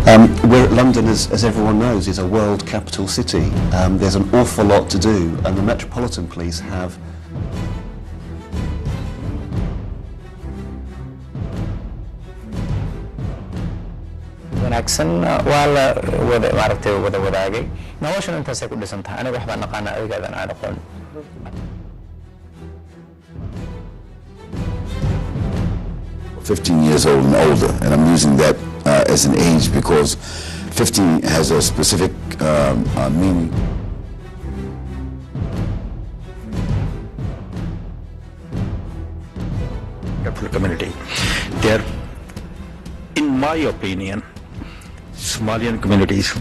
London, as everyone knows, is a world capital city. There's an awful lot to do, and the Metropolitan Police have wanaagsan waa la wada wadaagay noloshan intaas ay ku dhisan tahay aniga waxba naqaan aygadan aan aqoon 15 years old and older, and I'm using that as an age because 15 has a specific meaning. Community. They're, in my opinion, Somalian communities.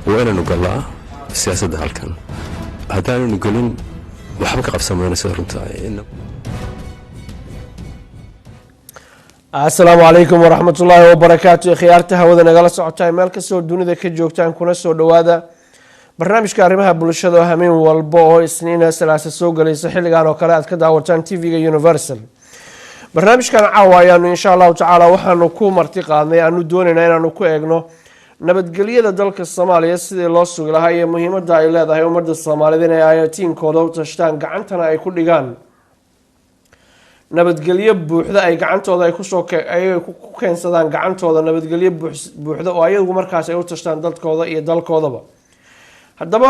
وين نقولها السياسة ده هالكن هذا نقولين وحبك قف سمعنا سهر انتهى السلام عليكم ورحمة الله وبركاته خيارتها وذا نقل سعوتاي مالك سو الدنيا كي جوجتان كنا سو دوادا برنامج كارمها بلشدو همين والبو سنين سلاسة سوق ليس حلقان وكالات كداورتان تي في يونيفرسال برنامج كان عوايان إن شاء الله تعالى وحانو كو مرتقاني أنو دونينا أنو كو إغنو nabadgelyada dalka Soomaaliya sidii loo sugi lahaa iyo muhiimadda ay leedahay ummadda Soomaaliyeed inay ayatiinkooda u tashtaan gacantana ay ku dhigaan nabadgelyo buuxda ay gacantooda ay ku keensadaan gacantooda nabadgelyo buuxda oo ayagu markaas ay u tashtaan dadkooda iyo dalkoodaba haddaba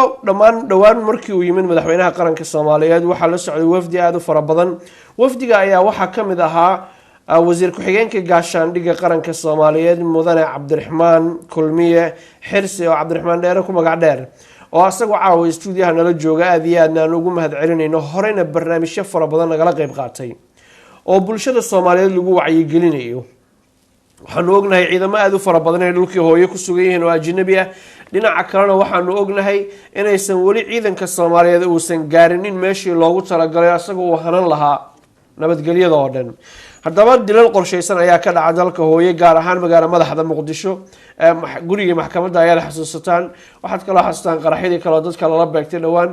dhawaan markii uu yimid madaxweynaha qaranka Soomaaliyeed waxa la socday wafdi aad u fara badan wafdiga ayaa waxa kamid ahaa وزير كحجينك قاشان دقة قرن كالصومالية مدن عبد الرحمن كلمية حرسي وعبد الرحمن ديركم قاعدير وأصدقوا عاوي استوديوها نلجوجا أذية أن نقوم هاد علني إنه هرينا برنامج شفرة بدنا قلق يبقاتي وبلشة الصومالية اللي جوا عيقلينيو وحنوقنا هي إذا ما أذو فرا بدنا يلوكي هو يكسوجيه وأجنبيه لنا عكرنا وحنوقنا هي إنه يسوي عيدا كالصومالية وسنجارنين ماشي لو ترى قليل أصدقوا وحنا لها نبت قليل ضادن haddaba dilal qorsheysan ayaa ka dhacay dalka hooye gaar ahaan magaalada madaxda Muqdisho guriga maxkamadda ayaa la xasuusataan waxaad kala xasuustaan qaraxidii kale dadka lala beegtay dhawaan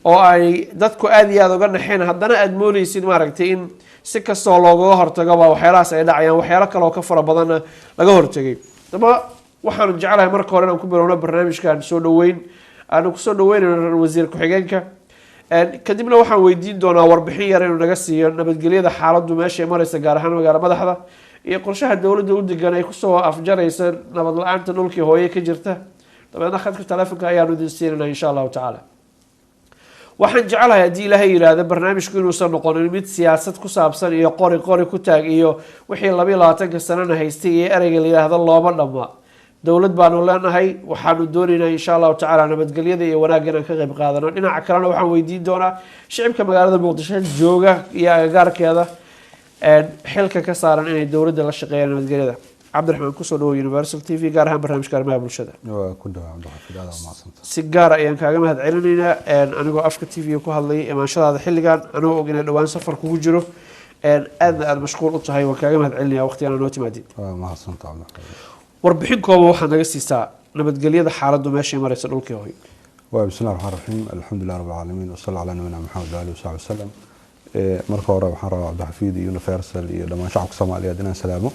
oo ay dadku aad iyo aad uga naxeen haddana aad mooleysid maaragtay in si kastoo looga hortago waxyaalahaas ay dhacayaan waxyaalo kale oo ka fara badan laga hortagay haddaba waxaan jecelahay marka hore inaan ku bilowno barnaamijkan soo dhaweyn aan ku soo dhaweynayno wasiir ku-xigeenka kadibna waxaan weydiin doonaa warbixin yar inuu naga siiyo nabadgelyada xaaladdu meesha maraysa gaar ahaan magaalada madaxda iyo qorshaha dawladda u degan ay ku soo afjaraysa nabad la'aanta dhulkii hooye ka jirta dabeedna khadka taleefanka ayaanu idin siinayna insha allahu tacaala waxaan jecelahay haddii ilaahay yidhaahda barnaamijku inuusan noqonin mid siyaasad ku saabsan iyo qori ku taag iyo wixii 22 sanana haystay iyo ereyga la yidhaahdo looma dhamma dawlad baanu leenahay waxaanu doonaynaa insha allahu tacaala nabadgelyada iyo wanaagga inaan ka qayb qaadano dhinaca kalena waxaan weydiin doonaa shicibka magaalada Muqdisho jooga iyo agagaarkeeda xilka ka saaran inay dawladda la shaqeeyaan nabadgelyada cabdiraxmaan ku soo dhawo Universal TV gaar ahaan barnaamijka arrimaha bulshada waa ku dhawaad cabdiraxmaan aad maasanta si gaar ah ayaan kaaga mahad celinaynaa anigoo afka TV ku hadlay imaanshadaada xilligan anoo og inay dhawaan safar kugu jiro aad mashquul u tahay waan kaaga mahad celinayaa waqtigan noo timaadin waa maasanta cabdiraxmaan warbixin kooban waxaad naga siisaa nabadgelyada xaaladdu meesha ay maraysa dhulkii hooy waa bismillaahir rahmaanir rahiim alxamdulillahi rabbil aalamiin wa sallallahu ala nabiyina muhammad wa alihi wa sallam marka hore waxaan rabaa Cabdixafiid iyo Universal iyo dhammaan shacabka Soomaaliyeed inaan salaamo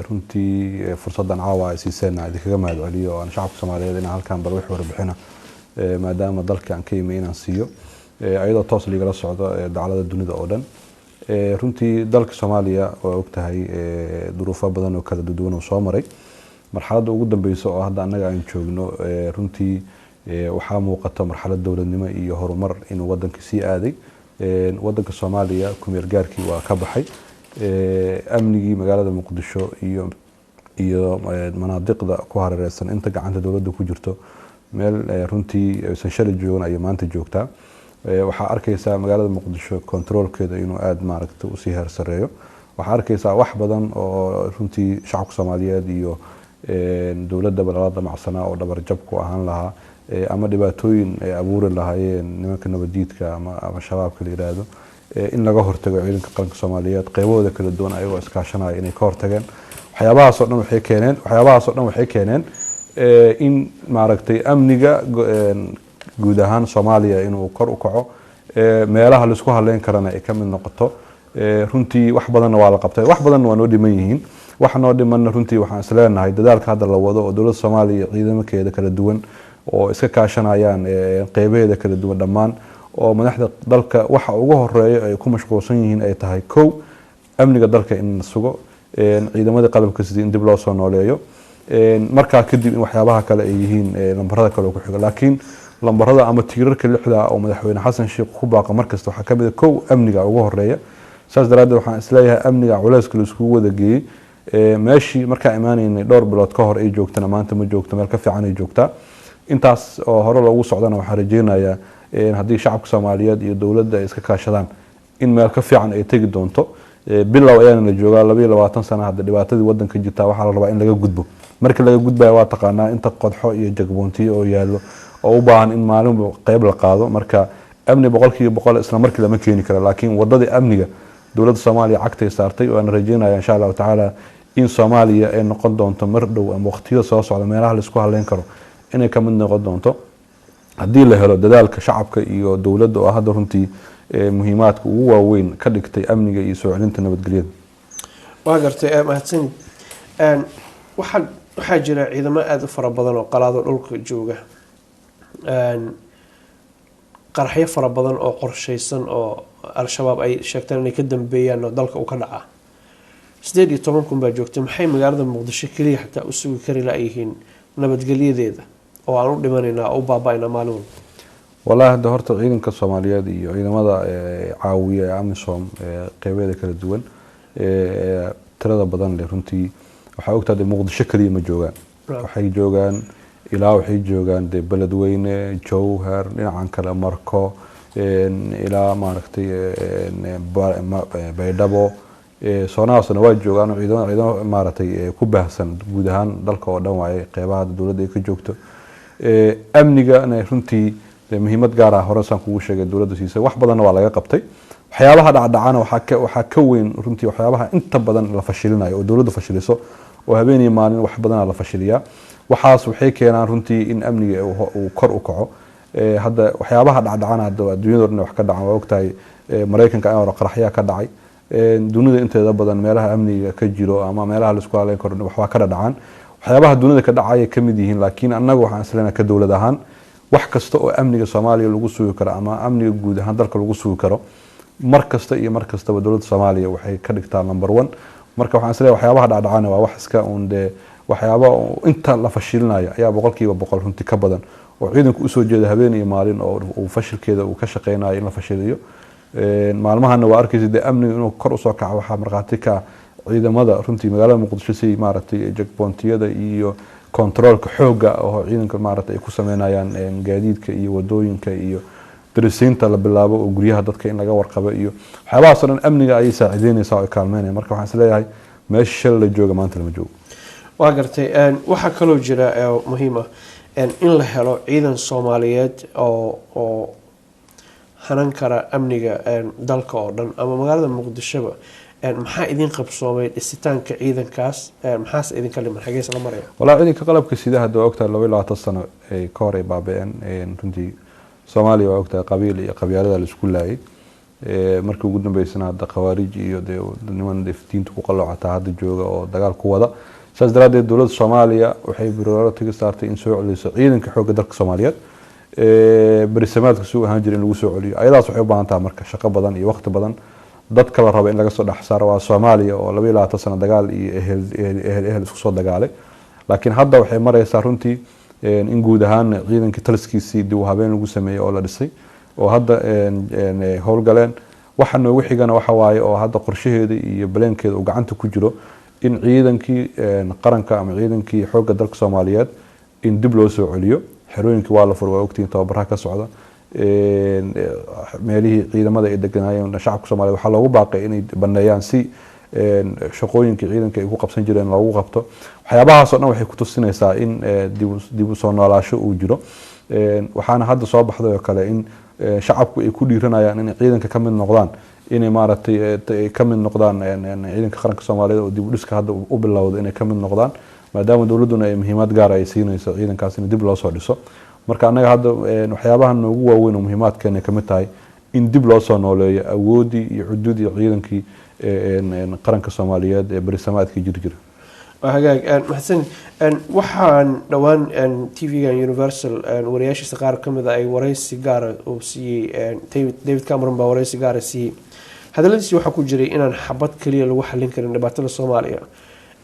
runtii fursadan caawa ay siiseen aad kaga mahad celiyo oo shacabka Soomaaliyeed in halkan bal wax warbixina maadaama dalkan ka yimid inaan siiyo ayadoo toos ligala socdo dacalada dunida oo dhan runtii dalka Soomaaliya oo ogtahay duruufo badan oo kala duwan oo soo maray marxaladda ugu dambeysay oo hadda anaga aan joogno runtii waxaa muuqata marxalad dawladnimo iyo horumar inuu wadanka sii aaday wadanka Soomaaliya kumeel gaarkii waa ka baxay amnigii magaalada Muqdisho iyo manaadiqda ku hareeraysan inta gacanta dawladda ku jirto meel runtii aysan shalay joogin ay maanta joogtaa waxaa arkaysaa magaalada Muqdisho controlkeeda inuu aad maaragtay u sii heer sareeyo waxaa arkaysaa wax badan oo runtii shacabka Soomaaliyeed iyo dawladda balada macsana oo dhabar jab ku ahaan lahaa ama dhibaatooyin ay abuuri lahaayeen nimanka nabadiidka ama shabaabka la yiraahdo in laga hortago ciidanka qaranka Soomaaliyeed qaybooda kala duwan ayagoo iskaashanaya inay ka hortageen waxyaabahaas oo dhan waxay keeneen in maaragtay amniga guud ahaan Soomaaliya inuu kor u kaco meelaha la isku haleyn karana ay ka mid noqoto runtii wax badan waa la qabtay wax badan waa noo dhiman yihiin wax noo dhiman runtii waxaan isleenahay dadaalka hadda la wado oo dowladda Soomaaliya ciidamadeeda kala duwan oo iska kaashanayaan qeybaheeda kala duwan dhammaan oo madaxda dalka waxa ugu horeeya ay ku mashquulsan yihiin ay tahay kow amniga dalka in la sugo ciidamada qalabka sida in dib loo soo nooleeyo markaa kadib in waxyaabaha kale ay yihiin lambarada kale ku xiga laakiin lambarada ama tiirarka lixda oo madaxweyne xasan sheekh ku baaqa markasta waxa kamid ah kow amniga ugu horeeya saas daraaddeed waxaan isleeyahay amniga culayska la isku wada geeyay meeshii markaa imaanaynay dhowr bilood ka hor ay joogtana maanta ma joogto meel ka fiican ay joogtaa intaas oo hore loogu socdana waxaan rajeynayaa haddii shacabka Soomaaliyeed iyo dowladda ay iska kaashadaan in meel ka fiican ay tagi doonto bilow ayaana la joogaa 22 sano hadda dhibaatadii wadanka jirta waxa la rabaa in laga gudbo marka laga gudbayo waa taqaanaa inta qodxo iyo jagboontiyo oo yaalo oo u baahan in maalinba qayb la qaado marka amni 100% isla markii lama keeni karo laakiin wadadii amniga dowladda Soomaaliya cagtay saartay oo aan rajeynayaa insha Allah taala in Soomaaliya ay noqon doonto mar dhow ama waqtiyo soo socda meelaha la isku haleyn karo inay ka mid noqon doonto haddii la helo dadaalka shacabka iyo dowladda oo hadda runtii muhiimaadka ugu waaweyn ka dhigtay amniga iyo soo celinta nabadgelyada waa gartay mahadsanid waxaa jira ciidamo aad u fara badan oo qalaado dhulka jooga qaraxyo fara badan oo qorsheysan oo al-shabaab ay sheegteen inay ka dambeeyaan oo dalka uu ka dhacaa 18 kun baa joogtay maxay magaalada Muqdisho kaliya xataa u sugi kari laayihiin nabadgelyadeeda oo aan u dhimanaynaa oo baabaayna maalin والله هذا هرت عيدن كالصوماليات iyo ciidamada caawiya AMISOM qeybeeda kala duwan tirada badan leh runtii waxa ogtahay Muqdisho kaliya ma joogaan waxay joogaan ilaa waxay joogaan beledweyne Jowhar dhinacan kale Marko ilaa maaragtay Baydhabo Soonaasna waa joogaan ciidamada maaragtay ku baahsan guud ahaan dalka oo dhan waay qeybaha dowladda ay ka joogto amniga runtii muhiimad gaar ah hore saan kugu sheegay dowladda siisay wax badan waa laga qabtay waxyaabaha dhacdhacana waxa ka weyn runtii waxyaabaha inta badan la fashilinayo oo dowladda fashiliso oo habeenii maalin wax badan la fashiliyaa waxaas waxay keenaan runtii in amniga uu kor u kaco hadda waxyaabaha dhacdhacana hadda adduunyada dhan wax ka dhacan waa ogtahay Mareykanka ayaa qaraxyo ka dhacay dunida inteeda badan meelaha amniga ka jiro ama meelaha la isku haleyn karo wax ka dhacaan waxyaabaha dunida ka dhacay ka mid yihiin laakiin annagu waxaan isleenahay ka dowlad ahaan wax kasta oo amniga Soomaaliya lagu sugi karo ama amniga guud ahaan dalka lagu sugi karo markasta iyo markastaba dowladda Soomaaliya waxay ka dhigtaa number 1 marka waxaan isleeyahay waxyaabaha dhacdhacana waa wax iska waxyaabo inta la fashilinayo ayaa 100% runtii ka badan oo ciidanku u soo jeeda habeen iyo maalin oo uu fashilkeeda uu ka shaqeynayo in la fashiliyo maalmahana waa arkaysid amniga inuu kor u soo kaco waxa marqaati ka ciidamada runtii magaalada Muqdisho si maaragtay jagbontiyada iyo controlka xooga oo ciidanka maaragtay ay ku sameynayaan gaadiidka iyo wadooyinka iyo darisinta la bilaabo oo guryaha dadka in laga warqabo iyo waxyaabahaas oo dhan amniga ay saacideynaysaa oo kaalmeynaya marka waxaan isleeyahay meesha la jooga maanta lama joogo waa gartay waxa kaloo jira muhiim ah in la helo ciidan Soomaaliyeed oo hanan kara amniga dalka oo dhan ama magaalada Muqdisho maxaa idin qabsoomay dhisitaanka ciidankaas maxaas idin ka liman xagees la maray walaa ciidanka qalabka sida hadda ogtahay 22 sano ay ka hor ay baabeen runtii Soomaaliya waa ogtahay qabiil iyo qabyaalada la isku laayay markii ugu dambeysana hadda qawaarij iyo niman deftiinta ku qalloocata hadda jooga oo dagaal ku wada saas daraaddeed dowladda Soomaaliya waxay priority saartay in soo celiso ciidanka xoogga dalka Soomaaliyeed bariisamaadka soo ahaan jiray in lagu soo celiyo ayadaas waxay u baahan tahay marka shaqo badan iyo waqti badan dadka la rabo in laga soo dhaxsaaro waa Soomaaliya oo 22 sano dagaal iyo ehel isku soo dagaalay laakiin hadda waxay maraysaa runtii in guud ahaan ciidanka taliskiisii dib u habeen lagu sameeyay oo la dhisay oo hadda howlgaleen waxa noogu xigana waxa waaye oo hadda qorshaheeda iyo baleenkeeda uu gacanta ku jiro in ciidankii qaranka ama ciidankii xoogga dalka Soomaaliyeed in dib loo soo celiyo xerooyinkii waa la furo waa ogtiin tababaraha ka socda meelihii ciidamada ay deganaayeen shacabka Soomaaliyeed waxa loogu baaqay inay baneeyaan si shaqooyinkii ciidanka ay ku qabsan jireen loogu qabto waxyaabahaas oo dhan waxay ku tusinaysaa in dib u soo noolaasho uu jiro waxaana hadda soo baxday oo kale in shacabku ay ku dhiiranayaan in ciidanka ka mid noqdaan inay maaragtay ka mid noqdaan ciidanka qaranka Soomaaliyeed oo dib u dhiska hadda u bilowday inay ka mid noqdaan maadaama dowladuna ay muhiimad gaar ah ay siinayso ciidankaas in dib loo soo dhiso marka anaga hadda waxyaabaha noogu waaweyn oo muhiimaadkeena ka mid tahay in dib loo soo nooleeyo awoodii iyo xuduudii ciidankii qaranka Soomaaliyeed ee barisamaadkii jir hagaag maxsan waxaan dhawaan TV-ga Universal wariyaashiisa qaar kamid ay wareysi gaar ah oo siiyay David Cameron baa wareysi gaar ah siiyay hadaladiisi waxa ku jiray inaan xabad kaliya lagu xalin karin dhibaatada Soomaaliya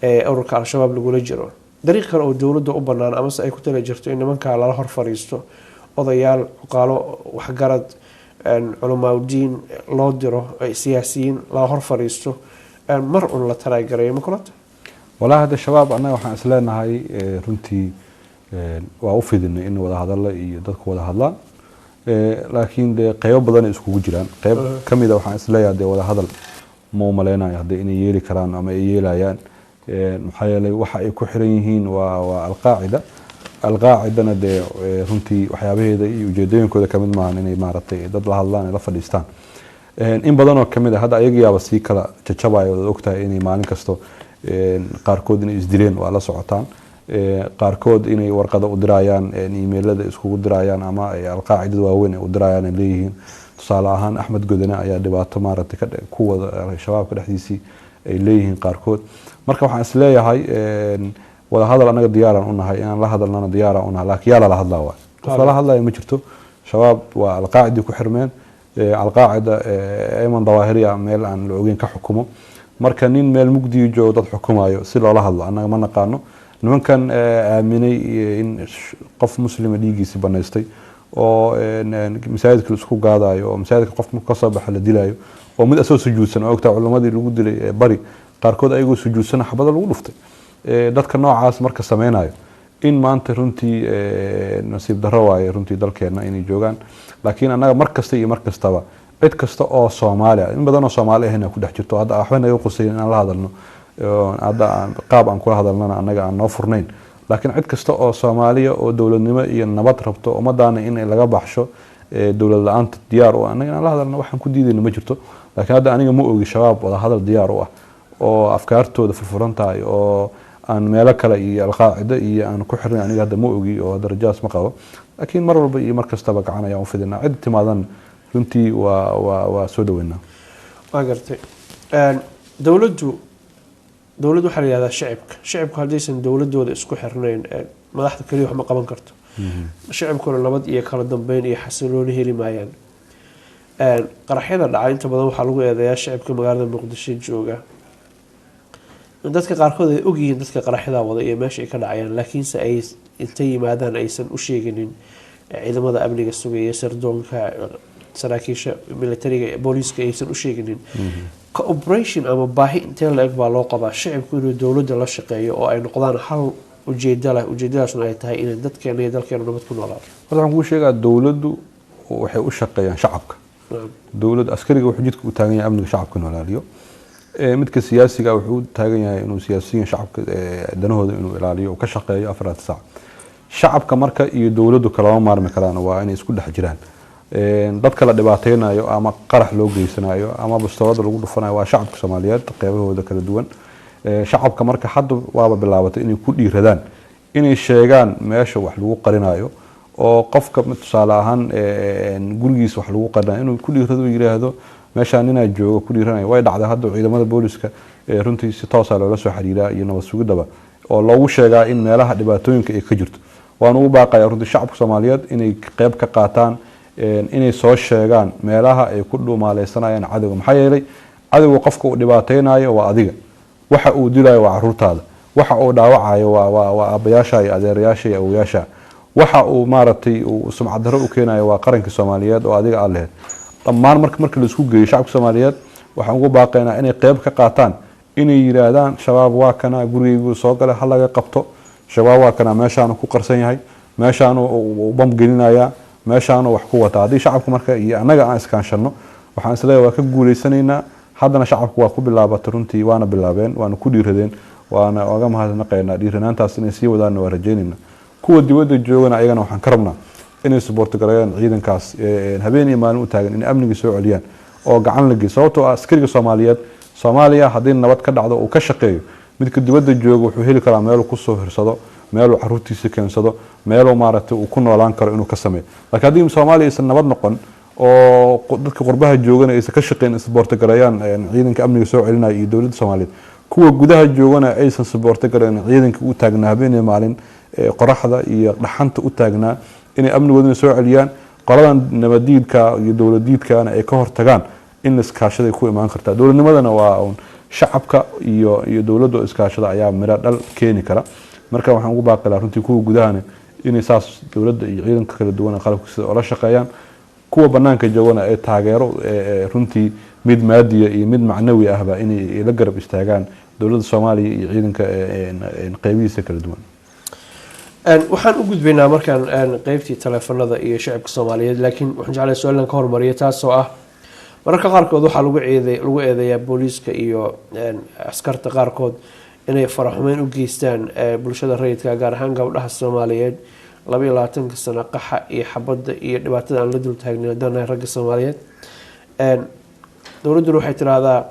ee ururka al-shabaab lagula jiro dariiq kale oo dawladda u banaan ama ay ku tala jirto in nimanka la hor fariisto odayaal qaalo waxgarad culamaa diin loo diro siyaasiyiin la hor fariisto mar un la taraagareeyo ma kulata والله هذا الشباب أنا وحنا إسلامنا هاي رنتي وأوفدنا إنه وده هذا الله يدك وده هذا لكن ده قياب بدن إسكو جيران قياب كم إذا وحنا إسلام ده وده هذا مو ملينا يهدي إني يلي كران أما يلا يان محيل وح يكحرينهين والقاعدة أنا ده رنتي وحيابه ده يوجدين كذا كمان مع إني معرضي ضد الله لفلسطين إن بدنا كم إذا هذا يجي بس يكلا تشبع وقتها إني معنى كستو qaarkood inay isdileen waa la socotaan qaarkood inay warqado u dirayaan emailada iskugu dirayaan ama ay alqaacidada waaweyn u dirayaan ay leeyihiin tusaale ahaan Axmed Godane ayaa dhibaato maaragtay ka ku wada shabaabka dhexdiisii ay leeyihiin qaarkood marka waxaan is leeyahay wada hadal anaga diyaaran u nahay inaan la hadalnana diyaaran u nahay laakiin yaa la hadlaa waa qof la hadlaya ma jirto shabaab waa alqaacidi ku xirmeen alqaacida ayman dawaahiriya meel aan la ogeyn ka xukumo marka nin meel mugdi joogo dad xukumayo si loola hadlo anaga ma naqaano nimankan aaminay in qof muslim dhiigiisa banaystay oo masaajidka isku gaadayo oo masaajidka qof ka soo baxay la dilayo oo mid asoo sujuudsan oo ogta culimadii lagu dilay bari qaarkood ayagoo sujuudsan xabada lagu dhuftay dadka noocaas marka sameeynayo in maanta runtii nasiib darro waaye runtii dalkeena inay joogaan laakiin anaga markasta iyo markastaba cid kasta oo Soomaaliya in badan oo Soomaali ahna ku dhex jirto hadda waxba naga qosay in la hadalno hadda qaab aan kula hadalnana anaga aan noo furnayn laakiin cid kasta oo Soomaaliya oo dawladnimo iyo nabad rabto umadaana in laga baxsho dawlad la'aanta diyaar oo anaga la hadalno waxaan ku diidayna ma jirto laakiin hadda aniga ma ogi shabaab wada hadal diyaar u ah oo afkaartooda furfuran tahay oo aan meelo kale iyo alqaacida iyo aan ku xirnay aniga hadda ma ogi oo darajaas ma qabo laakiin mar walba iyo mar kastaba gacan ayaan u fidinaa cid timaadan runtii waa soo dhaweynaa waa gartay dawladdu waxa la yiraahdaa shacabku haddaysan dawladooda isku xirnayn madaxda kaliya wax ma qaban karto shacabkuna nabad iyo kala dambeyn iyo xasilooni heli maayaan qaraxyada dhacay inta badan waxaa lagu eedeeyaa shacabka magaalada Muqdisho jooga dadka qaarkood ay og yihiin dadka qaraxyada wada iyo meesha ay ka dhacayaan laakiinse ay inta yimaadaan aysan u sheeginin ciidamada amniga sugaya sirdoonka saraakiisha militariga booliiska aysan u sheeginin cooperation ama baahi intee la eg baa loo qabaa shacabku inuu dawladda la shaqeeyo oo ay noqdaan hal ujeedadaasna ay tahay inay dadkeena iyo dalkeena nabad ku noolaado waxaan kuu sheegaa dawladdu waxay u shaqeeyaan shacabka dawladda askariga wuxuu jidka u taagan yahay amniga shacabka inuu ilaaliyo midka siyaasiga wuxuu u taagan yahay inuu siyaasiyiin shacabka danahooda inuu ilaaliyo oo ka shaqeeyo 4 saac shacabka marka iyo dawladdu kala maarmi karaan waa inay isku dhex jiraan dadka la dhibaateynayo ama qarax loo geysanayo ama bastoolada lagu dhufanayo waa shacabka Soomaaliyeed qaybahooda kala duwan shacabka marka hadda waaba bilaabatay inay ku dhiiradaan inay sheegaan meesha wax lagu qarinayo oo qofka tusaale ahaan gurigiisa wax lagu qarinayo inuu ku dhiirado yiraahdo meeshaan inaa joogo ku dhiiranayo way dhacday hadda ciidamada booliska runtii si toos ah loola soo xiriiraa iyo nabad sugidaba oo loogu sheegaa in meelaha dhibaatooyinka ay ka jirto waan ugu baaqayaa runtii shacabka Soomaaliyeed inay qayb ka qaataan inay soo sheegaan meelaha ay ku dhumaaleysanayaan cadawga maxaa yeelay cadawga qofka uu dhibaateynayo waa adiga waxa uu dilayo waa caruurtaada waxa uu dhaawacayo waa abayaasha iyo adeerayaasha iyo awooyaasha waxa uu maaragtay uu sumcad darro u keenayo waa qaranka Soomaaliyeed oo adiga aad leeyahay dhammaan marka la isku geeyo shacabka Soomaaliyeed waxaan ugu baaqaynaa inay qayb ka qaataan inay yiraahdaan shabaab waa kana gurigaygu soo galay hal laga qabto shabaab waa kana meeshaan ku qarsan yahay meeshaan uu bam gelinaya meeshaan wax ku wata hadii shacabku marka iyo anaga aan iskaanshano waxaan isleeyahay waa ka guuleysanaynaa haddana shacabku waa ku bilaabatay runtii waana bilaabeen waana ku dhiiradeen waana oga mahadnaqaynaa dhiiranaantaas inay sii wadaan waa rajaynayna kuwa dibadda joogana ayagana waxaan ka rabnaa inay support gareeyaan ciidankaas habeen iyo maalin u taagan in amniga soo celiyaan oo gacan la geliyo sababtoo ah askariga Soomaaliyeed Soomaaliya haddii nabad ka dhacdo oo ka shaqeeyo midka dibadda jooga wuxuu heli karaa meel ku soo hirsado meeluu caruurtiisa keensado meeluu maaragtay uu ku noolaan karo inuu ka sameeyo laakiin haddii Soomaaliya aysan nabad noqon oo dadka qurbaha joogana aysan ka shaqeyn isboorti gareeyaan ciidanka amniga soo celinaya iyo dowladda Soomaaliyeed kuwa gudaha joogana aysan isboorti gareeyaan ciidanka u taagnaa habeenii maalin qoraxda iyo dhaxanta u taagnaa inay amnigoodana soo celiyaan qoladan nabadiidka iyo dowladiidkana ay ka hortagaan in iskaashada ku imaan kartaa dowladnimadana waa shacabka iyo dowladda iskaashada ayaa mira dhal keeni kara marka waxaan ugu baaqayaa runtii kuwa gudahana inay saas dowladda iyo ciidanka kala duwan qalabkiisa oo la shaqeeyaan kuwa banaanka joogana ay taageero runtii mid maadiya iyo mid macnawi ahba inay la garab istaagaan dowladda Soomaaliya iyo ciidanka qaybihiisa kala duwan waxaan u gudbaynaa markaan qaybtii telefoonada iyo shacabka Soomaaliyeed laakiin waxaan jeclahay su'aalan ka hormariyo taas oo ah mararka qaarkood waxaa lagu eedeeyaa booliiska iyo askarta qaarkood inay faraxumeyn u geystaan bulshada rayidka gaar ahaan gabdhaha Soomaaliyeed 22 sano qaxa iyo xabada iyo dhibaatada aan la dul taagnayn danaha ragga Soomaaliyeed dowladdu waxay tiraahdaa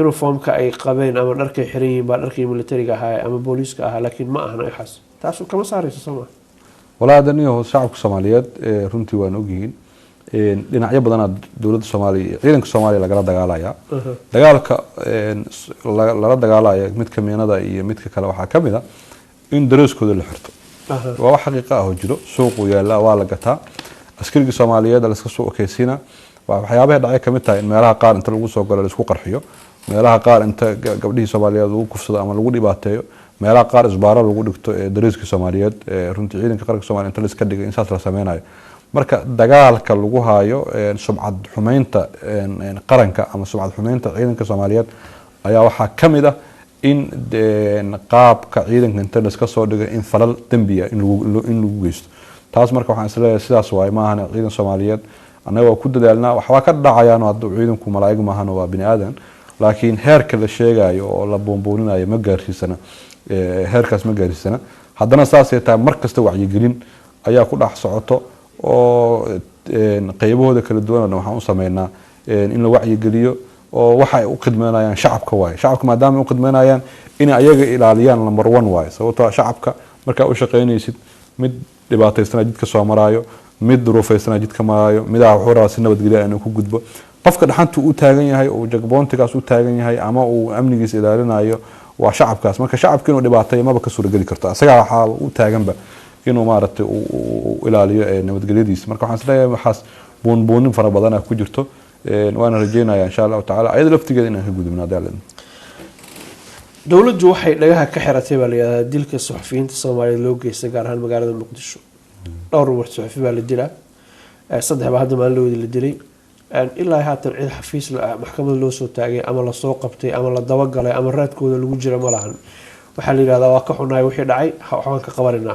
uniformka ay qabeen ama dharkay xiran yihiin baa dharkii militariga ahaa ama booliiska ahaa laakiin ma ahna waxaas taas kama saarayso Soomaaliya walaadaniyo shacabka Soomaaliyeed runtii waan ogyihiin dhinacyo badan dowladda Soomaaliya ciidanka Soomaaliya lagala dagaalaya dagaalka lala dagaalaya mid ka meenada iyo midka kale waxa kamid ah in darooskooda la xirto waa xaqiiqo ah oo jiro suuq yaala waa la gataa askariga Soomaaliyeed la iska soo okeysiina waxyaabaha dhacay kamid tahay in meelaha qaar inta lagu soo galo la isku qarxiyo meelaha qaar inta gabdhihii Soomaaliyeed lagu kufsado ama lagu dhibaateeyo meelaha qaar isbaaro lagu dhigto darooska Soomaaliyeed runtii ciidanka qaranka Soomaaliyeed inta la iska dhigay in saas la sameeyo marka dagaalka lagu haayo sumcad xumeynta qaranka ama sumcad xumeynta ciidanka Soomaaliyeed ayaa waxa kamid ah in qaabka ciidanka inta la iska soo dhigay in falal dambiya in lagu geysto taas marka waxaan isleeyahay sidaas waay ma ahna ciidan Soomaaliyeed anaga ku dadaalnaa waxa ka dhacayaan oo ciidanku malaa'ig ma ahna waa bini aadan laakiin heerka la sheegayo oo la boonbooninayo ma gaarsiisana heerkaas ma gaarsiisana haddana saas ay tahay markasta wacyigelin ayaa ku dhax socoto oo qaybahooda kala duwan waxaan u sameeynaa in la wacyigeliyo oo waxa ay u khidmeynayaan shacabka waay shacabka maadaama ay u khidmeynayaan in ayaga ilaaliyaan number 1 waay sababtoo shacabka marka u shaqeynaysid mid dhibaataysan jidka soo maraayo mid duruufaysan jidka maraayo mid wuxuu rabaa si nabadgelyo inuu ku gudbo qofka dhaxantu u taagan yahay oo jagboontigaas u taagan yahay ama uu amnigiisa ilaalinayo waa shacabkaas marka shacabka inuu dhibaateeyo maba ka suuragali karto asaga waxa uu taaganba inuu maaragtay uu ilaaliyo nabadgelyadiisa marka waxaan isleeyahay waxaas boonboonin fara badan ku jirto waana rajeynayaa insha Allah taala ayada laftigeeda inaan ka gudubno daalan dowladdu waxay dhagaha ka xiratay baa leeyahay dilka suxufiyiinta Soomaaliyeed loo geystay gaar ahaan magaalada Muqdisho dhowr war suxufi baa la dilaa saddex baa hadda maalin la dilay ilaa haatan cid xafiis maxkamad loo soo taagay ama la soo qabtay ama la dabagalay ama raadkooda lagu jira ma lahan waxa la yiraahdaa waa ka xunaay wixii dhacay waxaan ka qabanayna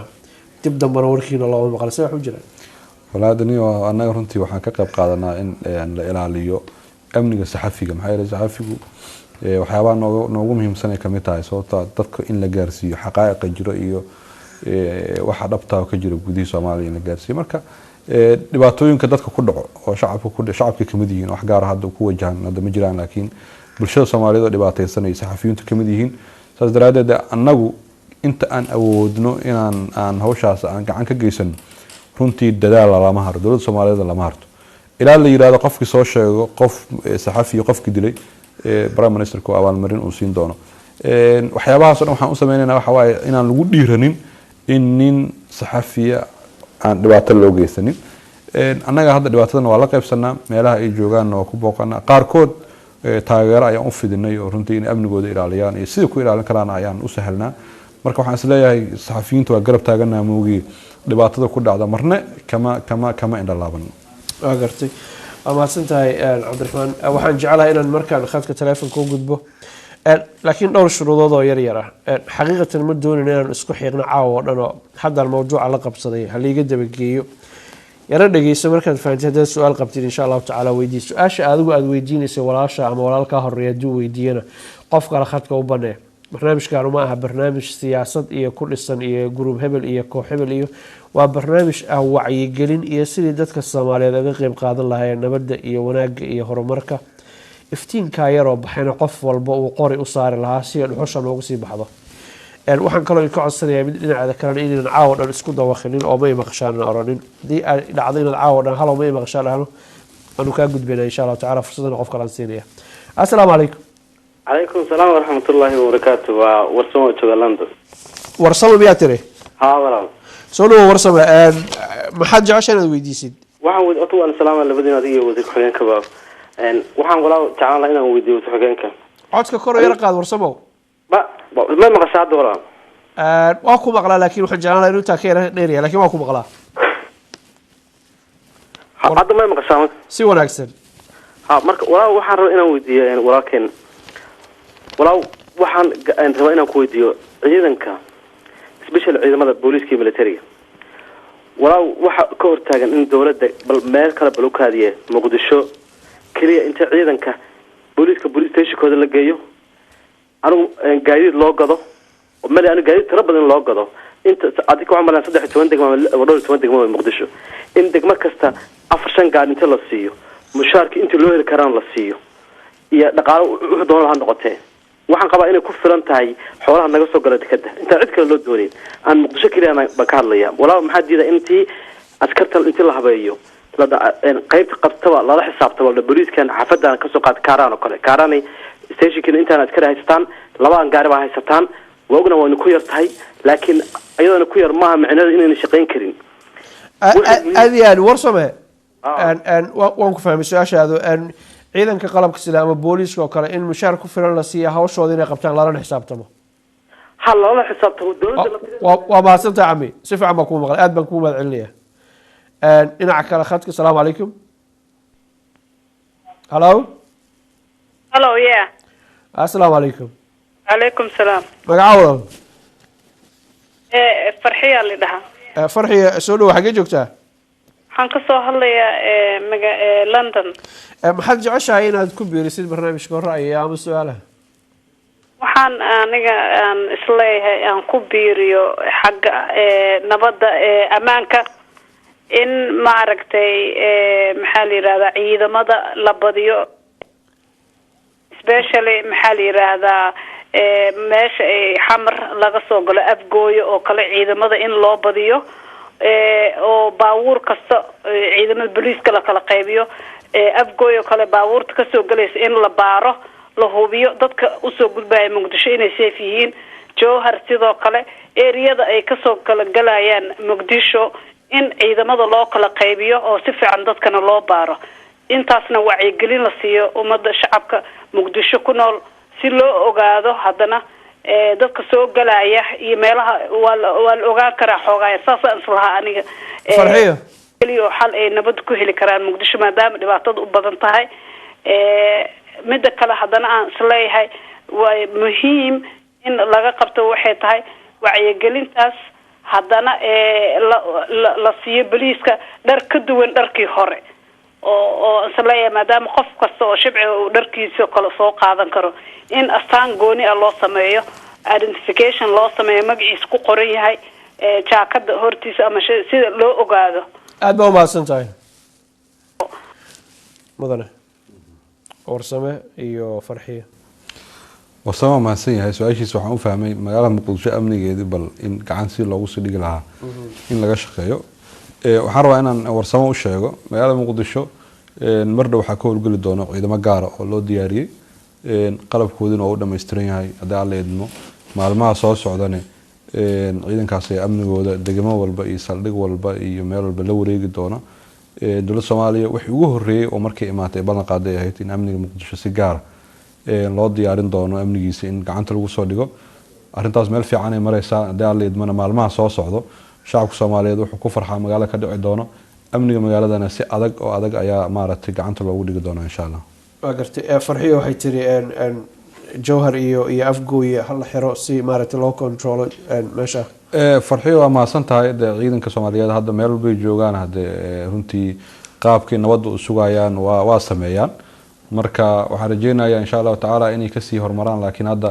dib dambana warkiina loo maqal say wax u jiraan walaadani waa anaga runtii waxaan ka qayb qaadanaa in la ilaaliyo amniga saxafiga maxay yahay saxafigu waxyaabaha noogu muhiimsan ay kamid tahay sababtoo dadka in la gaarsiiyo xaqaa'iq jiro iyo waxa dhabta ka jira gudaha Soomaaliya in la gaarsiiyo marka dhibaatooyinka dadka ku dhaco oo shacabka kamid yihiin wax gaar ah hadda ku wajahan hadda ma jiraan laakiin bulshada Soomaaliyeed oo dhibaataysan ay saxafiyiintu kamid yihiin saas daraadeed anagu inta aan awoodno inaan hawshaas aan gacan ka geysano runtii dadaal lama haro dowladda Soomaaliyeed lama harto ilaa la yiraahdo qofkii soo sheego qof saxafi qofkii dilay prime minister ko abaal marin uu siin doono waxyaabahaas oo waxaan u sameeynaa waxa waaye inaan lagu dhiiranin in nin saxafiya aan dhibaato loo geysanin annaga hadda dhibaatadana waa la qaybsanaa meelaha ay joogaan waa ku booqanaa qaarkood taageero ayaan u fidinay oo runtii in amnigooda ilaaliyaan iyo sidii ku ilaalin karaan ayaan u sahalnaa marka waxaan isleeyahay saxafiyiintu waa garab taaganaa moogi dhibaatada ku dhacda marna kama indhalaaban waa gartay amaadsantahay Cabdiraxmaan waxaan jecelahay inaan markaan khadka telefoonka u gudbo laakiin dhowr shuruudood oo yar ah xaqiiqatan ma doonin inaan isku xiirno caawa dhan oo hadda mawduuca la qabsaday haliga dabageeyo yara dhageyso markaad fahanteen dad su'aal qabtid insha Allah taala weydii su'aasha adigu aad weydiinayso walaasha ama walaalka horeeya duu weydiiyana qof kale khadka u banee barnaamijkan ma aha barnaamij siyaasad iyo ku dhisan iyo group hebel iyo koox hebel iyo waa barnaamij ah wacyigelin iyo sidii dadka Soomaaliyeed uga qayb qaadan lahaayeen nabadda iyo wanaagga iyo horumarka iftiinka yar oo baxayna qof walba uu qori u saari lahaa si dhuxusha loogu sii baxdo waxaan kaloo idinka codsanayaa mid dhinaceeda kalena inaynan caawa dhan isku dawaqinin oo ma imaqashaan oranin haddii ay dhacdo inaad caawa dhan halow ma imaqashaan dhahno aanu kaa gudbayna insha allahu tacaala fursadana qof kalaan siinaya assalaamu calaykum calaykum salaam waraxmatullaahi wabarakaatu waa warsamo jooga london warsamo miyaa tiri haa walaal soo dhawo warsamo maxaad jecesha inaad weydiisid waxaan otu waan salaama labadiin adiga iyo wasiir ku-xigeenkaba waxaan walaal jeclaan lahaa inaan weydiiyo wasiir ku-xigeenka codka kor yara qaad warsamow ma maqasha hadda walaal waa ku maqlaa laakiin waxaan jeclaan lahaa inuu intaa ka yara dheeraya laakiin waa ku maqlaa hadda ma maqashaa marka si wanaagsan ha marka walaal waxaan rabaa inaan weydiiyo walaalkeen walaal waxaan rabaa inaan ku weydiiyo ciidanka special ciidamada booliiska iyo militariga walaal waxa ka hortaagan in dawladda bal meel kale bal u kaadiye muqdisho kaliya inta ciidanka booliiska police stationkooda la geeyo anigu gaadiid loo gado meel anigu gaadiid tiro badan loo gado inta adiga waxaan maraa 13 degmo ama 12 degmo ee muqdisho in degmo kasta 4-5 gaari inta la siiyo mushaarka inta loo heli karaan la siiyo iyo dhaqaale wuxuu doonaa ha noqotee waxaan qabaa inay ku filan tahay xoolaha naga soo gala dekada inta cid kale loo doonin aan muqdisho kaliya ba ka hadlaya walaa maxaa diida intii askartan intii la habeeyo qaybta qabtaba lala xisaabtaba booliiskan xafadan ka soo qaad kaaraan oo kale kaaraani stationkan intaan askar haystaan labaan gaari baa haysataan waaguna waa ku yar tahay laakiin ayadana ku yar maaha macnaheedu inayna shaqayn karin aadiyaan warsame waan ku fahmay su-aashaadu ciidanka qalabka sida ama booliiska oo kale in mushaar ku filan la siiya hawshooda inay qabtaan lalana xisaabtamo ha lala xisaabtamo dawladda waa mahadsantahay cami si fiican baan kuu maqlay aad baan kuu mahad celinaya dhinaca kale khadka asalaamu calaykum hallo hallo yeah assalaamu calaykum calaykum salaam magaca walaal farxiya la dhahaa farxiya soo dhawo xagee joogtaa waxaan ka soo hadlayaa london maxaad jeceshahay inaad ku biirisid barnaamijka ra'yiga ama su-aalaha waxaan aniga aan isleeyahay aan ku biiriyo xagga nabadda ammaanka in maaragtay maxaa la yidhahdaa ciidamada la badiyo especially maxaa la yidhaahdaa meesha ay xamar laga soo galo afgooyo oo kale ciidamada in loo badiyo oo baabuur kasta ciidamada booliiska la kala qaybiyo afgooyo kale baabuurta kasoo galaysa in la baaro la hubiyo dadka usoo gudbaya muqdisho inay safe yihiin jowhar sidoo kale eriyada ay kasoo kala galayaan muqdisho in ciidamada loo kala qaybiyo oo si fiican dadkana loo baaro intaasna wacyigelin la siiyo ummadda shacabka muqdisho ku nool si loo ogaado haddana dadka soo galaya iyo meelaha waa la ogaan karaa xoogaaya saasaan islahaa aniga farxiyo keliyo xal ay nabad ku heli karaan muqdisho maadaama dhibaatada u badan tahay midda kale haddana aan isleeyahay waa muhiim in laga qabto waxay tahay wacyigelintaas haddana la siiyo boliiska dhar ka duwan dharkii hore oo isleeyahay maadaama qof kasta oo shibciga uu dharkiisa kale soo qaadan karo in astaan gooni ah loo sameeyo identification loo sameeyo magaciisa ku qoran yahay jaakada hortiisa ama sida loo ogaado aad baa umahadsan tahay mudane warsame iyo farxiya warsame waa mahadsan yahay su-aashiisa waxaan u fahmay magaalada muqdisho amnigeedii bal in gacan si loogu sii dhigi lahaa in laga shaqeeyo waxaan rabaa inaan warsamo u sheego magaalada muqdisho mar dhow waxaa ka howlgeli doono ciidamo gaara oo loo diyaariyey qalabkoodina oo u dhammaystiran yahay haddii alla idmo maalmaha soo socdane ciidankaas ee amnigooda degmo walba iyo saldhig walba iyo meel walba la wareegi doona dowladda soomaaliya wixii ugu horreeyey oo markay imaatay ballan qaaday ahayd in amniga muqdisho si gaara loo diyaarin doono amnigiisa in gacanta lagu soo dhigo arrintaas meel fiican ay mareysaa haddii alla idmana maalmaha soo socdo shacabka soomaaliyeed wuxuu ku farxaa magaalada ka dhici doono amniga magaaladana si adag oo adag ayaa maaragtay gacanta loogu dhigi doona insha allah waa gartay farxiyo waxay tiri jowhar iyo afgooye hala xiro si maaragtay loo controlo meesha farxiyo waa mahadsan tahay dee ciidanka soomaaliyeed hadda meel walbay joogaan haddee runtii qaabkii nabadda u sugayaan waa sameeyaan marka waxaan rajeynayaa insha allahu tacaala inay kasii horumaraan laakiin hadda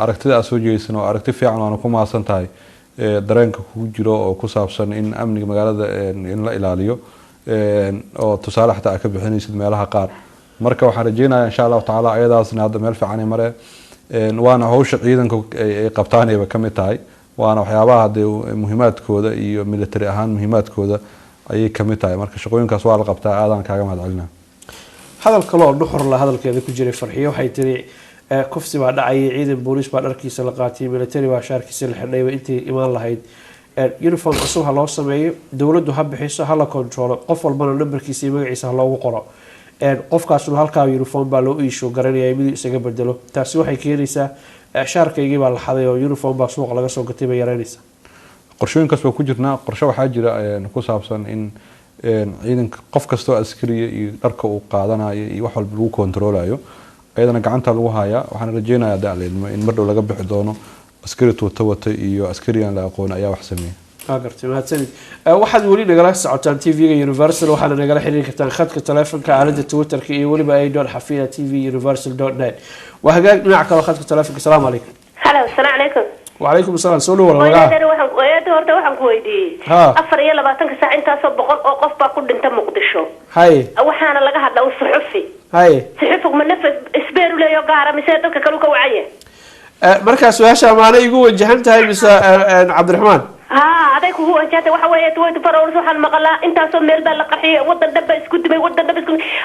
aragtida aad soo jeedsan oo aragti fiican waana ku mahadsan tahay dareenka kugu jiro oo ku saabsan in amniga magaalada in la ilaaliyo oo tusaale xataa aad ka bixinaysid meelaha qaar marka waxaan rajeynayaa insha allahu tacaala ayadaasna hadda meel fiican ay mareen waana hawsha ciidanka ay qabtaan ay ka mid tahay waana waxyaabaha muhiimaadkooda iyo military ahaan muhiimaadkooda ayay ka mid tahay marka shaqooyinkaas waa la qabtaa aadan kaaga mahadcelinaa hadal kale oo dhuxur la hadalkeeda ku jiray farxiyo waxay tiri kufsi baa dhacay ciidan booliis baa dharkiisa la qaatay military baa shaarkiisa la xidhay intii imaan lahayd uniform cusub ha loo sameeyo dowladdu ha bixiso ha la controlo qof walbana numberkiisa iyo magaciisa ha loogu qoro qofkaasuna halkaa uniform baa loo iisho garanaya miduu isaga bedelo taasi waxay keenaysaa shaarkaygii baa la xaday oo uniform baa suuqa laga soo gatay bay yaraynaysaa qorshooyinkaas waa ku jirnaa qorshe waxaa jira ku saabsan in ciidanka qof kastoo askariya iyo dharka uu qaadanayo iyo wax walba lagu kontroolayo ayadana gacanta lagu hayaa waxaan rajeynayaa dacleedmo in mar dhow laga bixi doono askari tuuta wata iyo askariyan la aqoon ayaa wax sameeyay gartay mahadsanid waxaad weli nagala socotaan tv-ga universal waxaana nagala xiriiri kartaan khadka taleefonka aalada twitterka iyo weliba a.xafida tv universal.net waa hagaag dhinaca kale khadka taleefonka salaamu calaykum halo asalaamu calaykum وعليكم السلام سولو ولا magaca horta waxaan ku weydiiyey 24 saac intaasoo boqol oo qof baa ku dhinta muqdisho hay waxaana laga hadlaa suxufi hay suxufigu ma nafs isbeeru leeyo gaara mise dadka kale ka wacaya marka su'aasha maana igu wajahan tahay mise Cabdiraxmaan aday ku wajahday waxa weeye tawaytu faroos waxaan maqlaa intaasoo meel baa la qarxiyay wadan dhanba isku dibay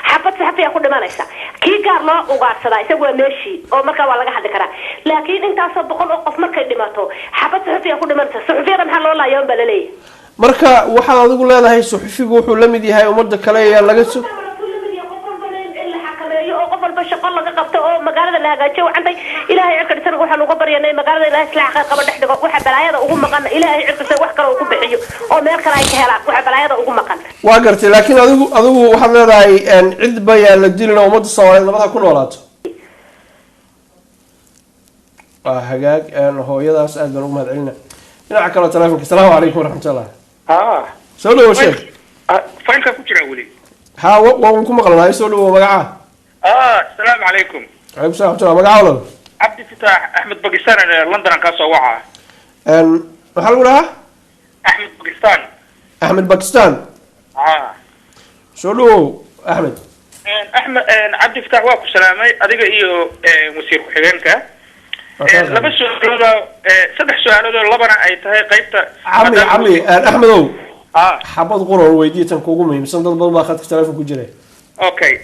xabad saxafiya ku dhimanaysa kii gaar loo ugaarsadaa isagu waa meeshii oo markaa waa laga hadli karaa laakiin intaasoo boqol oo qof markay dhimato xabad saxafiya ku dhimanaysa suxufiyada maxaa loo laayaa baa la leeyahay marka waxaad adigu leedahay suxufigu wuxuu la mid yahay umada kale ee laga soo qof walba shaqo laga qabto oo magaalada la hagaajiyo waxantay ilaahay cirkadisan waxaan uga baryanay magaalada ilaahay islaax qayb qaba dhexdhigo waxa balaayada ugu maqan ilaahay cirkadisan wax kale uu ku bixiyo oo meel kale ay ka helaan waxa balaayada ugu maqan waa gartay laakiin adigu waxaad leedahay cid baa la dilina umada Soomaaliyeed labada ku noolaato hagaag hooyadaas aad baan ugu mahadcelinaa dhinaca kale taleefonka salaamu calaykum waraxmatullaah soo dhawo sheekh faylka ku jira wali waan ku maqlanahay soo dhawo magaca السلام عليكم. عليكم السلام ورحمة الله وبركاته. عبد الفتاح أحمد باكستان لندن كاسو وعا. محل ولا؟ أحمد باكستان. أحمد باكستان. شلو أحمد؟ أحمد عبد الفتاح واقف سلامي أديك إيو مسير حجانك. لبس سؤال سدح سؤال لبنا أي تهي قيبته. عمي أحمد حبض قرار ويديتن كوجمي مسند بالله خدك تلفون كجري. اوكي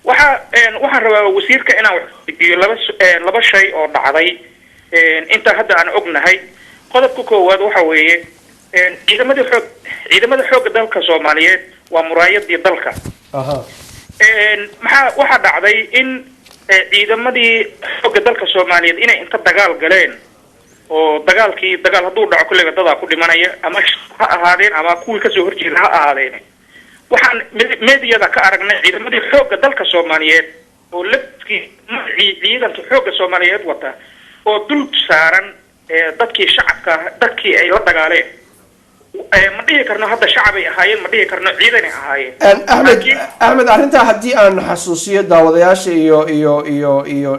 waxaan rabaa wasiirka inaan weydiiyo laba shay oo dhacday inta hadda aan ognahay qodobka koowaad waxa weeye ciidamada xoogga dalka Soomaaliyeed waa muraayadii dalka waxa dhacday in ciidamadii xoogga dalka Soomaaliyeed inay inta dagaal galeen oo dagaal hadduu dhaco kulliga dad ku dhimanaya ama ha ahaadeen ama kuwii ka soo horjeeda ha ahaadeen waxaan meediyada ka aragnay ciidamadii xoogga dalka Soomaaliyeed oo labkii ciidanka xoogga Soomaaliyeed wata oo dul saaran dadkii shacabka dadkii ay la dagaaleen ma dhihi karno hadda shacab ay ahaayeen ma dhihi karno ciidan ay ahaayeen Ahmed arrinta haddii aan xasuusiyo daawadayaasha iyo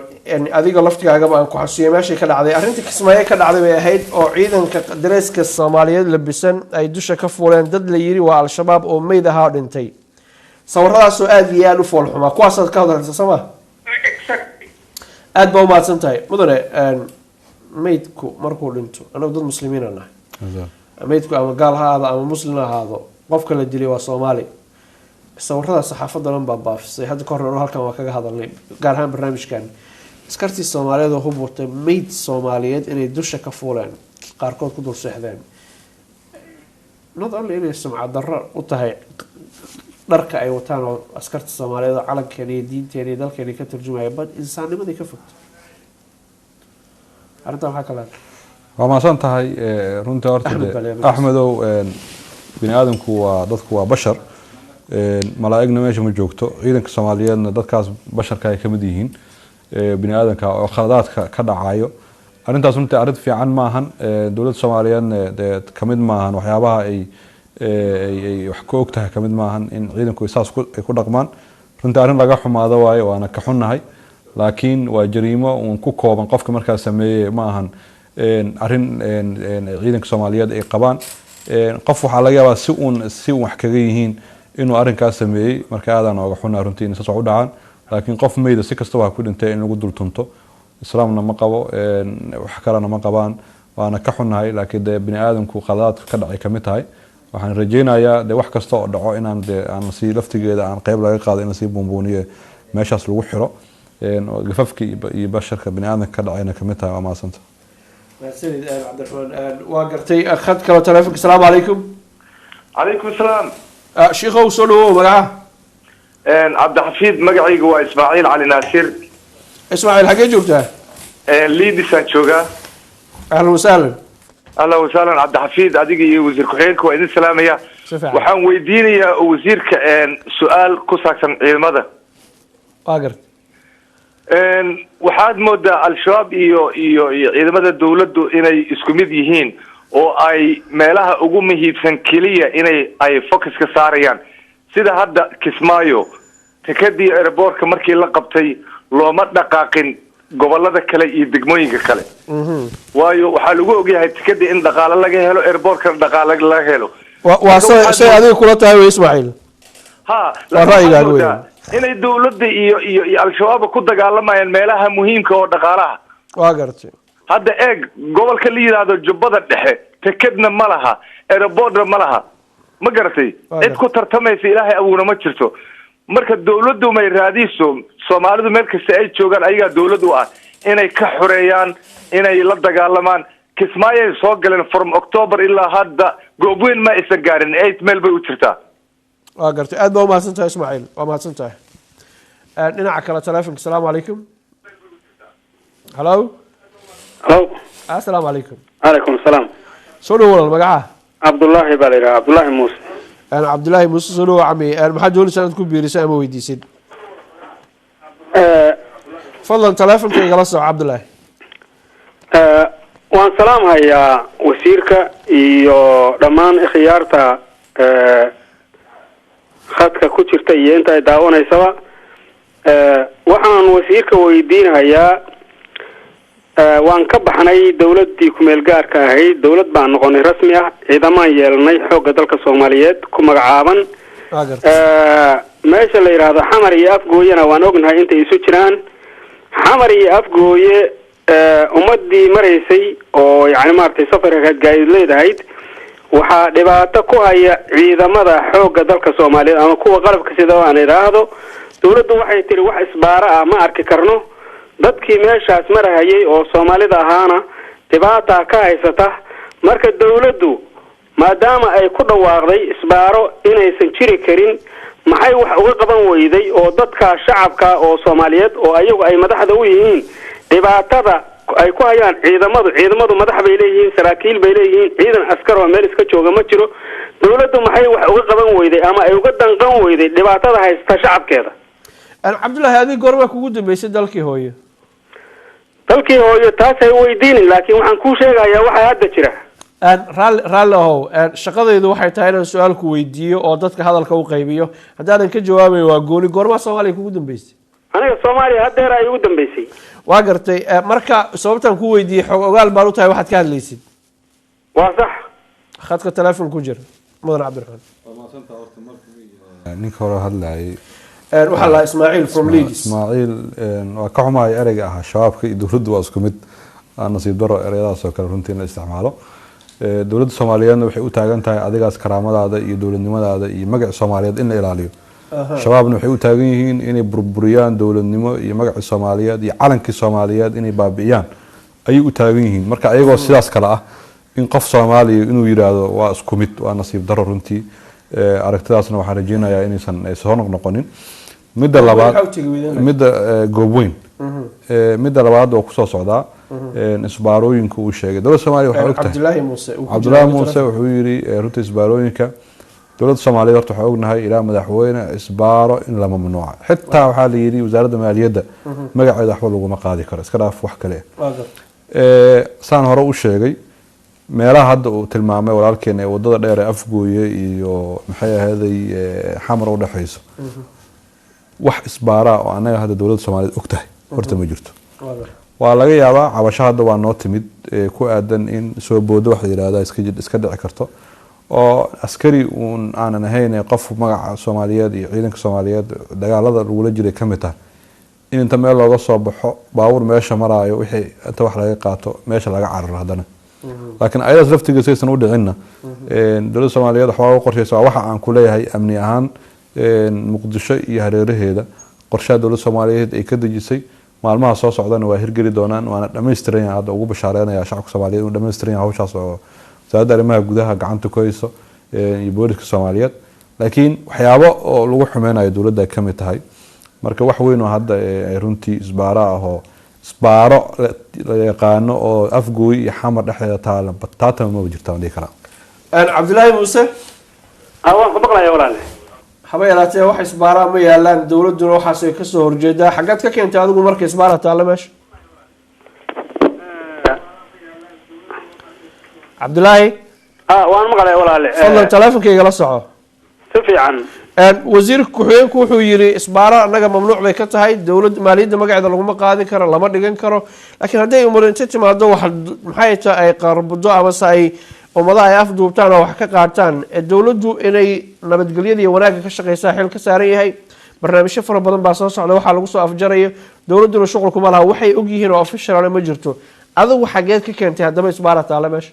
adiga laftigaaga aan ku xasuusiyo meeshii ka dhacday arrinta Kismaayo ka dhacday bay ahayd oo ciidanka dareeska Soomaaliyeed labisan ay dusha ka fuuleen dad la yiri waa al-shabaab oo meyd ahaa dhintay sawiradaas oo aad iyo aad u fool xumaa kuwaas aad ka hadlaysaa sama aad baa u mahadsan tahay mudane meydku markuu dhinto anagu dad muslimiin ah nahay meydku ama gaal ha ahaado ama muslim ha ahaado qofka la dilay waa Soomaali sawirada saxaafadda dhan baa baafisay hadda ka hor halkan waa kaga hadalnay gaar ahaan barnaamijkan askartii Soomaaliyeed oo hubwata meyd Soomaaliyeed inay dusha ka fuuleen qaarkood ku dul seexdeen not only inay sumcad darro u tahay dharka ay wataan oo askarta Soomaaliyeed calankeena iyo diinteena iyo dalkeena ka turjumaya bad insaanimadii ka fogto arrintan waxa kale waa maasan tahay runtii horta Axmedow bini aadamku waa dadku waa bashar malaa'igna meesha ma joogto ciidanka Soomaaliyeedna dadkaas basharka ay kamid yihiin bini aadamka oo khaladaadka ka dhacayo arrintaas runtii arrin fiican maahan dawladda Soomaaliyeedna kamid maahan waxyaabaha ay wax ka ogtahay kamid maahan in ciidanku isaas ku dhaqmaan runtii arrin laga xumaado waaye waana ka xunnahay laakiin waa jariimo uun ku kooban qofka markaa sameeyay maahan arrin ciidanka Soomaaliyeed ay qabaan qof waxa laga yaabaa si wax kaga yihiin inuu arrinkaas sameeyay marka aadan uga xunaa runtii in saas u dhacaan laakiin qof meeyda si kasta waxa ku dhintay in lagu dul tunto islaamna ma qabo wax kalena ma qabaan waana ka xunnahay laakiin dee bini aadamku qaladaadka ka dhacay kamid tahay waxaan rajaynayaa dee wax kasta oo dhaco inaan dee aan sii laftigeeda aan qayb laga qaado in lasii buunbuuniyo meeshaas lagu xiro gafafka iyo basharka bini aadamka ka dhacayna kamid tahay waa mahadsanta mahadsanid cabdiraxmaan waa gartay khad kale telefonka asalaamu calaykum calaykum salaam shiikhow soo dhawow magaca cabdixafiid magacayga waa ismaaciil cali naasir ismaaciil xaggee joogtaa liidisaan joogaa ahlan wasahlan ahlan wasahlan cabdixafiid adiga iyo wasiir ku-xigeenka waa idin salaamaya waxaan weydiinayaa wasiirka su-aal ku saabsan ciidamada waa garta waxaad moodaa al-shabaab iyo ciidamada dawladdu inay isku mid yihiin oo ay meelaha ugu muhiimsan keliya ay focus ka saarayaan sida hadda Kismaayo tikadii airportka markii la qabtay looma dhaqaaqin gobolada kale iyo degmooyinka kale waayo waxaa lagu ogyahay tikadii in dhaqaale laga helo airportka dhaqaale laga helo waa say adiga kula tahay way Ismaaciil ha ra'yigaaga weyn inay dawladda iyo al-shabaab ku dagaalamayaan meelaha muhiimka oo dhaqaalaha waa gartay hadda eeg gobolka la yiraahdo Jubbada Dhexe tikadna ma laha airportna ma laha ma garatay cid ku tartamaysa ilaahay abuuna ma jirto marka dawladdu may raadiso Soomaalidu meel kasta ay joogan ayaga dawladdu ah inay ka xoreeyaan inay la dagaalamaan Kismaayo soo galeen from October ilaa hadda goobweyn ma isa gaarin 8 meel bay u jirtaa waa gartay aad baa u mahadsantahay Ismaaciil waa mahadsantahay dhinaca kale telefonka asalaamu calaykum hello assalaamu calaykum calaykum salaam soo dhawow magaca cabdullaahi baa la yidhaha cabdullaahi muuse cabdullaahi muuse soo dhawow cami maxaad doonaysaa inaad ku biiriso ama weydiisid fadlan telefonka igala soco cabdullaahi waan salaamhayaa wasiirka iyo dhammaan ikhyaarta khadka ku jirta iyo inta ay daawanaysaba waxaan wasiirka weydiinayaa waan ka baxnay dawladdii ku-meel gaarka ahayd dawlad baan noqonay rasmi ah ciidamaan yeelanay xoogga dalka Soomaaliyeed ku magacaaban meesha la yiraahdo xamar iyo afgooyena waan ognahay intay isu jiraan xamar iyo afgooye ummadii maraysay oo yani maartay safarka gaadiid leedahayd waxaa dhibaato ku haya ciidamada xoogga dalka Soomaaliyeed ama kuwa qalabka sida aan iraahdo dawladdu waxay tiri wax isbaara ah ma arki karno dadkii meeshaas marayay oo Soomaalida ahaana dhibaato ka haysata marka dawladdu maadaama ay ku dhawaaqday isbaaro inaysan jiri karin maxay wax uga qaban weyday oo dadka shacabka oo Soomaaliyeed oo ayagu ay madaxda u yihiin dhibaatada ay ku hayaan ciidamadu madax bay leeyihiin saraakiil bay leeyihiin ciidan askar oo meel iska jooga ma jiro dawladdu maxay wax uga qaban weyday ama ay uga danqan weyday dhibaatada haysta shacabkeeda cabdullaahi adiga goorma kugu dambeysay dalkii hooyo taas ay weydiin laakiin waxaan ku sheegayaa waxa hadda jira raalli ahow shaqadaydu waxay tahay inaan su-aal ku weydiiyo oo dadka hadalka u qaybiyo haddaanan ka jawaabayo waa gooni goormaa Soomaaliya kugu dambeysay aniga Soomaaliya haddeer ay ugu dambeysay waa gartay marka sababtan ku weydiiyey xog ogaal baan u tahay waxaad ka hadlaysid waa sax khadka telefoon ku jira mudan cabdiraxmaan ninka hore hadlayay waxaa la Ismaaciil from Leeds Ismaaciil waa ka xumahay ereyga ah shabaabka iyo dawladdu waa isku mid nasiib daro ereyadaas oo kale runtii in la isticmaalo dawladda Soomaaliyeedna waxay u taagan tahay adigaas karaamadaada iyo dawladnimadaada iyo magaca Soomaaliyeed in la ilaaliyo shabaabna waxay u taagan yihiin inay burburiyaan dawladnimo iyo magaca Soomaaliyeed iyo calankii Soomaaliyeed inay baabi'iyaan ayay u taagan yihiin marka ayagoo sidaas kala ah in qof Soomaaliya inuu yiraahdo waa isku mid waa nasiib daro runtii aragtidaasna waxaan rajeynayaa inaysan soo noqonin midda labaad midda goobweyn midda labaad oo ku soo socdaa isbaarooyinka uu sheegay dawladda Soomaaliya waxa ogtahay Cabdullaahi Muuse wuxuu yiri runtii isbaarooyinka dawladda Soomaaliya horta waxa ognahay ilaa madaxweyne isbaaro in la mamnuuca xitaa waxa la yiri wasaaradda maaliyadda magaceeda waxba lagu ma qaadi karo iska dhaaf wax kale saan hore u sheegay meelaha hadda uu tilmaamay walaalkeen ee wadada dheer ee afgooye iyo maxay ahaday xamar u dhaxayso wax isbaara oo anaga hadda dawladda Soomaaliyeed ogtahay horta ma jirto waa laga yaabaa cabasho hadda waa noo timid ku aadan in soo boodo wax la yiraahdo iska dhici karto oo askari aanan ahayn qof magaca Soomaaliyeed iyo ciidanka Soomaaliyeed dagaalada lagu la jiray kamid ah in inta meel looga soo baxo baabuur meesha maraayo wixii inta wax laga qaato meesha laga cararo haddana laakiin ayadaas laftigiisa aysan u dhicinna dowladda Soomaaliyeed waxa ugu qorshaysaa waxa aan ku leeyahay amni ahaan muqdisho iyo hareeraheeda qorshaha dowladda Soomaaliyeed ay ka dejisay maalmaha soo socdana waa hirgeli doonaan waana dhameystiran hadda ugu bashaareynaya shacabka Soomaaliyeed inuu dhameystiran hawshaas oo wasaaradda arrimaha gudaha gacanta ku hayso iyo booliska Soomaaliyeed laakiin waxyaabo oo lagu xumeynayo dowladda ka mid tahay marka wax weyn oo hadda ay runtii isbaaro la yaqaano oo afgooy iyo xamar dhexdeeda taala bataata ma jirtaan dhig kara Cabdullaahi Muuse waan ku maqlayaa walaal haba yaraatee wax isbaara ma yaalaan dowladuna waxaas ay ka soo horjeedaa xagad ka keentay adigu markay isbaara taala meesha Cabdullaahi waan maqlayaa walaal fadlan teleefankayga la soco si fiican wasiirka ku-xigeenku wuxuu yiri isbaara anaga mamnuuc bay ka tahay dowladda maaliyadda magaceeda laguma qaadin karo lama dhigan karo laakiin hadday umarinta timaado wax maxay tahay ay qarbudo ama ay ummadaha ay afduubtaan oo wax ka qaataan dowladdu inay nabadgelyada iyo wanaagga ka shaqeysaa xil ka saaran yahay barnaamijyo fara badan baa soo socda waxaa lagu soo afjarayo dowladduna shuqul kuma laha waxay og yihiin oo official ma jirto adigu xageed ka keentay haddaba isbaara taala meesha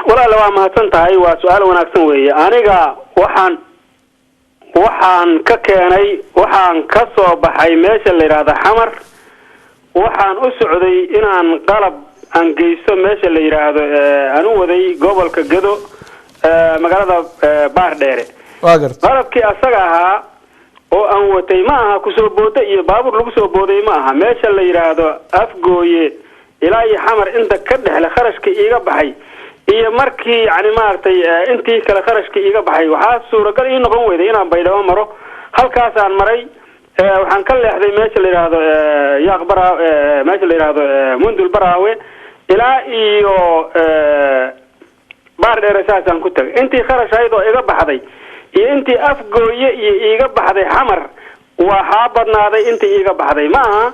walaal waa mahadsan tahay waa su'aal wanaagsan weeye aniga waxaan ka keenay waxaan ka soo baxay meesha la yiraahdo xamar waxaan u socday inaan qalab aan geysto meesha la yiraahdo aan u waday gobolka Gado magaalada Baardheere qalabkii asaga ahaa oo aan watay ma aha ku soo booday iyo baabuur lagu soo booday ma aha meesha la yiraahdo afgooye ilaa iyo xamar inta ka dhaxla kharashka iiga baxay iyo markii yani maartay intii kala kharashka iiga baxay waxa suuragal ii noqon weyday inaan baydhabo maro halkaas aan maray waxaan ka leexday meesha la yiraahdo yaaqbara meesha la yiraahdo mundul baraawe ilaa iyo Baardheere saasaan ku tagay intii kharash ayadoo iga baxday iyo intii afgooye iyo iiga baxday xamar waxa badnaaday intii iiga baxday ma aha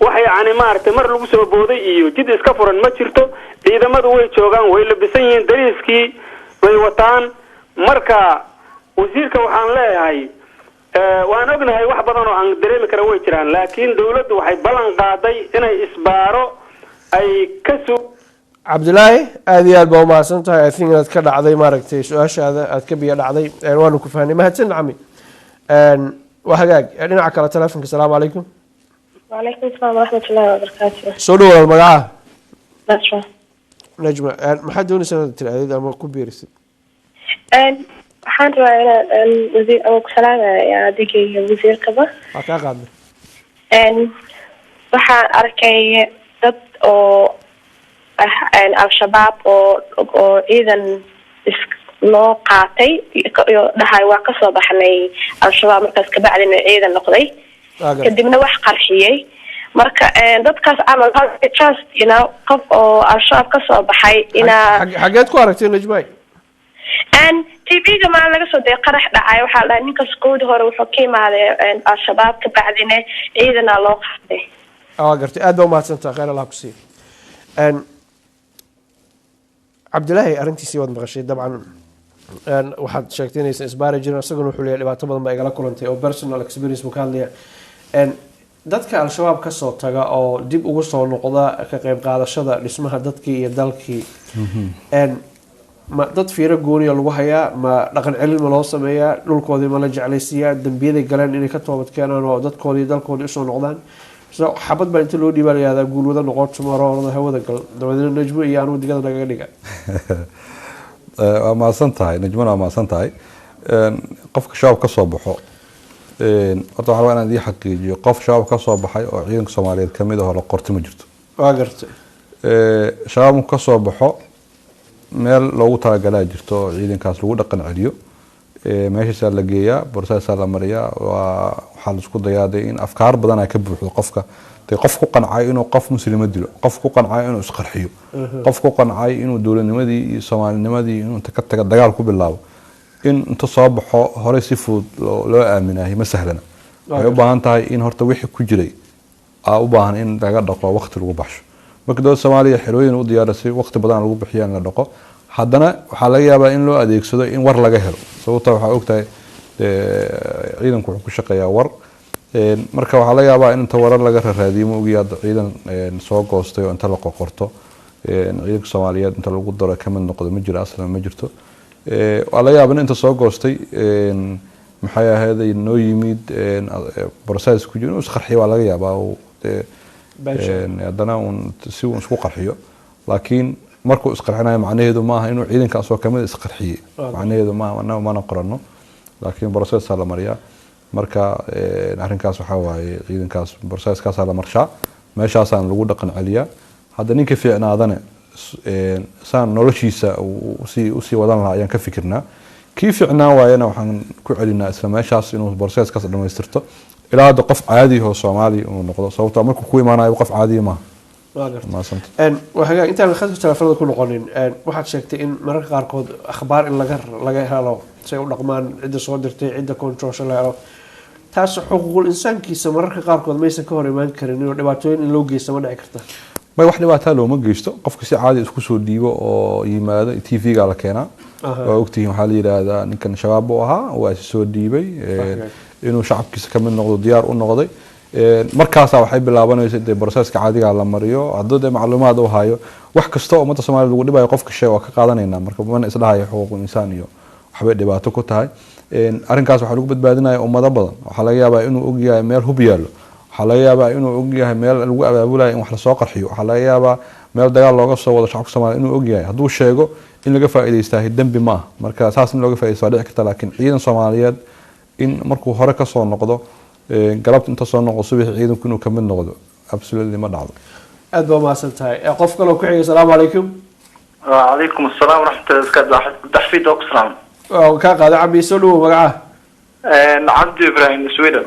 waxa yani maartay mar lagu soo booday iyo jid iska furan ma jirto ciidamadu way joogaan way labisan yihiin dariiskii way wataan marka wasiirka waxaan leeyahay waan ognahay wax badan oo aan dareemi kara way jiraan laakiin dawladdu waxay ballan qaaday inay isbaaro ay ka soo Cabdullaahi aad iyo aad baa umahadsan tahay I think inaad ka dhacday maaragtay su-aashaada aad ka biyo dhacday waanu ku fahnay mahadsan cami waa hagaag dhinaca kale telefonka salaamu calaykum وعليكم السلام ورحمة الله وبركاته. soo dhawaad magaca نجمة. نجمة maxaad doonaysaa inaad tiraahdo ama ku biirisid waxaan rabaa inaan wasiir ama ku salaamayaa adigaiyo wasiirkaba waa kaa qaadnay waxaan arkay dad oo al-shabaab oo ciidan loo qaatay iyo dhahay waa kasoo baxnay al-shabaab markaas kabacdina ciidan noqday kadibna wax qarxiyay marka dadkaas camal just qof oo al-shabaab kasoo baxay xageed ku aragtay najmay TV-ga maan laga soo dayay qarax dhacay waxaa la ninkaas qoodi hore wuxuu ka imaaday al-shabaab kabacdina ciidana loo qaatay gartay aad baa umahadsantaha khayr allah ku siiyo Cabdullaahi arrintiisii waad maqashay dabcan waxaad sheegtay inaysan isbaari jirin isaguna wuxuu leeyahay dhibaato badan baa igala kulantay oo personal experience buu ka hadlaya dadka al-shabaab ka soo taga oo dib ugu soo noqda ka qayb qaadashada dhismaha dadkii iyo dalkii ma dad fiiro gooniya lagu hayaa ma dhaqan celin ma loo sameeyaa dhulkoodii ma la jeclaysiiyaa dambiyaday galeen inay ka toobad keenaan oo dadkoodii dalkoodii usoo noqdaan xabad baa inta loo dhiibaanayaa guulwada noqon tomorrow hawada gal dabadeedna najmo iyo aanu digada nagaga dhiga waa mahadsan tahay najmona waa mahadsan tahay qofka shabaab ka soo baxo horta waxaa rabaa inaan idii xaqiijiyo qof shabaab ka soo baxay oo ciidanka Soomaaliyeed ka mid ah oo la qortay ma jirto waa gartay shabaab ka soo baxo meel loogu talagalay jirto oo ciidankaas lagu dhaqan celiyo meesha la geeyaa borsaasa la mariyaa waxaa la isku dayaaday in afkaar badan ay ka buuxdo qofka qof ku qancay inuu qof muslima dilo qof ku qancay inuu isqarxiyo qof ku qancay inuu dowladnimadii iyo Soomaalinimadii inuu ka taga dagaal ku bilaabo in inta soo baxo hore si fudud loo aaminahay ma sahlana waxay u baahan tahay in horta wixii ku jiray u baahan in laga dhaqo waqti lagu baxsho marka dowladda Soomaaliya xirooyin u diyaarisay waqti badan lagu bixiyaan la dhaqo haddana waxaa laga yaabaa in loo adeegsado in war laga helo sababta waxaa ogtahay ciidanku wuxuu ku shaqeeyaa war marka waxaa laga yaabaa in inta warar laga raadiyo ma ogi hadda ciidan soo goostay oo inta la qoqorto ciidanka Soomaaliyeed inta lagu daro kamid noqdo ma jiro aslan ma jirto waa laga yaabaa in inta soo goostay maxay ahayd noo yimid process ku jiro isqarxi waa laga yaabaa oo haddana si uu isku qarxiyo laakiin markuu isqarxinayo macnaheedu ma aha inuu ciidanka soo kamid isqarxiyay macnaheedu ma aha mana qorano laakiin process la mariyaa marka arrinkaas waxa waaye ciidankaas processkaas la marshaa meeshaas aan lagu dhaqan celiyaa hadda ninka fiicnaadana saan noloshiisa u sii wadan lahaa ayaan ka fikirnaa kii fiicnaa waayana waxaan ku celinaa isla meeshaas inuu processkaas dhamaystirto ilaa hadda qof caadi oo Soomaali uu noqdo sababtoo markuu ku imaanayo qof caadi ma waxa intaan khadka telefoonada ku noqonin waxaad sheegtay in mararka qaarkood akhbaar in laga helo say u dhaqmaan cidda soo dirtay cidda control la helo taas xuquuqul insaankiisa mararka qaarkood maysan ka hor imaan karin inuu dhibaatooyin in loo geysto ma dhici karta may wax dhibaato looma geysto qofka si caadi isku soo dhiibo oo yimaado TV-ga la keenaa oo ogtihiin waxa la yiraahdaa ninkan shabaab uu ahaa waa soo dhiibay inuu shacabkiisa ka mid noqdo diyaar u noqday markaas waxay bilaabanaysaa in processka caadiga la mariyo haddii macluumaad uu hayo wax kasta oo ummadda Soomaaliyeed lagu dhibayo qofka shay oo ka qaadanayna marka man isdhahay xuquuqul insaan iyo waxba dhibaato ku tahay arrinkaas waxa lagu badbaadinayaa ummado badan waxa laga yaabaa inuu og yahay meel hub yaalo waxa laga yaabaa inuu og yahay meel lagu abaabulayo in wax la soo qarxiyo waxa laga yaabaa meel dagaal looga soo wado shacabka Soomaaliyeed inuu og yahay hadduu sheego in laga faa'iideysto dambi ma marka saas in looga faa'iideysto dhici karta laakiin ciidan Soomaaliyeed in markuu hore ka soo noqdo galabta inta soo noqdo subax ciidanku inuu kamid noqdo absolutely ma dhacdo aad baa maasan tahay qof kale oo ku xigay salaamu calaykum wa calaykum asalaam waraxmatullahi taxfiid oo kusalaam ka qaada cabdi soo dhawo magaca cabdi ibrahim sweden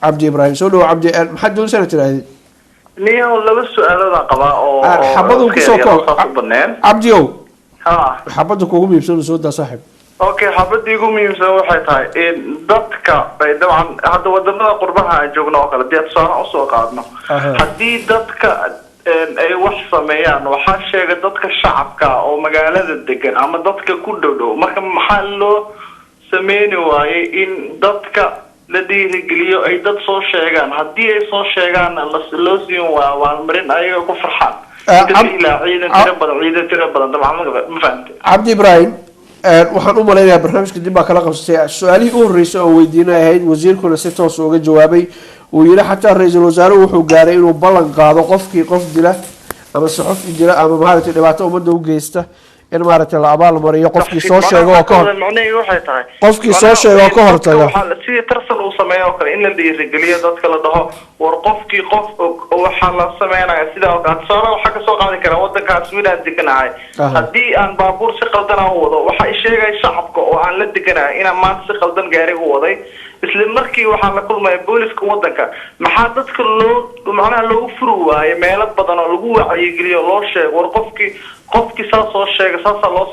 cabdi ibrahim soo dhawo cabdi maxaad doon sana tiraahday niyo laba su'aalood qaba oo xabadu ku soo koob cabdi oo xabadu kugu miibsan soo daa saaxib okay xabadii ugu muhiimsan waxay tahay in dadka bay dabcan hadda wadamada qurbaha ay joogno oo kale dad soo soo qaadno hadii dadka ay wax sameeyaan waxa sheega dadka shacabka oo magaalada degan ama dadka ku dhow marka maxaa loo sameeyay waaye in dadka la dhiirigeliyo ay dad soo sheegaan hadii ay soo sheegaan loo siin waa marin ayaga ku farxaan ciidan tira badan dabcan ma fahamtay cabdi ibrahim waxaan u maleynayaa barnaamijka dib baa kala qabsatay su-aalihii u horreysay oo weydiinay ahayd wasiirkuna si toos uga jawaabay uu yidhi xataa ra-iisul wasaaruhu wuxuu gaaray inuu ballan qaado qofkii qof dila ama saxufi dila ama maaragtay dhibaato ummadda u geysta in maaragtay la abaal mariyo qofkii soo sheego oo ka hor qofkii soo sheego oo ka hortaga sidii tarsan uu sameeyo oo kale in la dhiirigeliyo dadka la dhaho war qofkii qof waxa la sameeynaya sida oo kale soo waxa ka soo qaadi kara wadankaas wiilaan deganahay haddii aan baabuur si qaldan ah wado waxa ay sheegay shacabka oo aan la deganahay inaan maanta si qaldan gaari u waday isla markii waxa la kulmay booliska wadanka maxaa dadka macnaha loogu furi waayay meelo badan oo lagu wacyigeliyo loo sheego war qofkii saas soo sheegay saas loo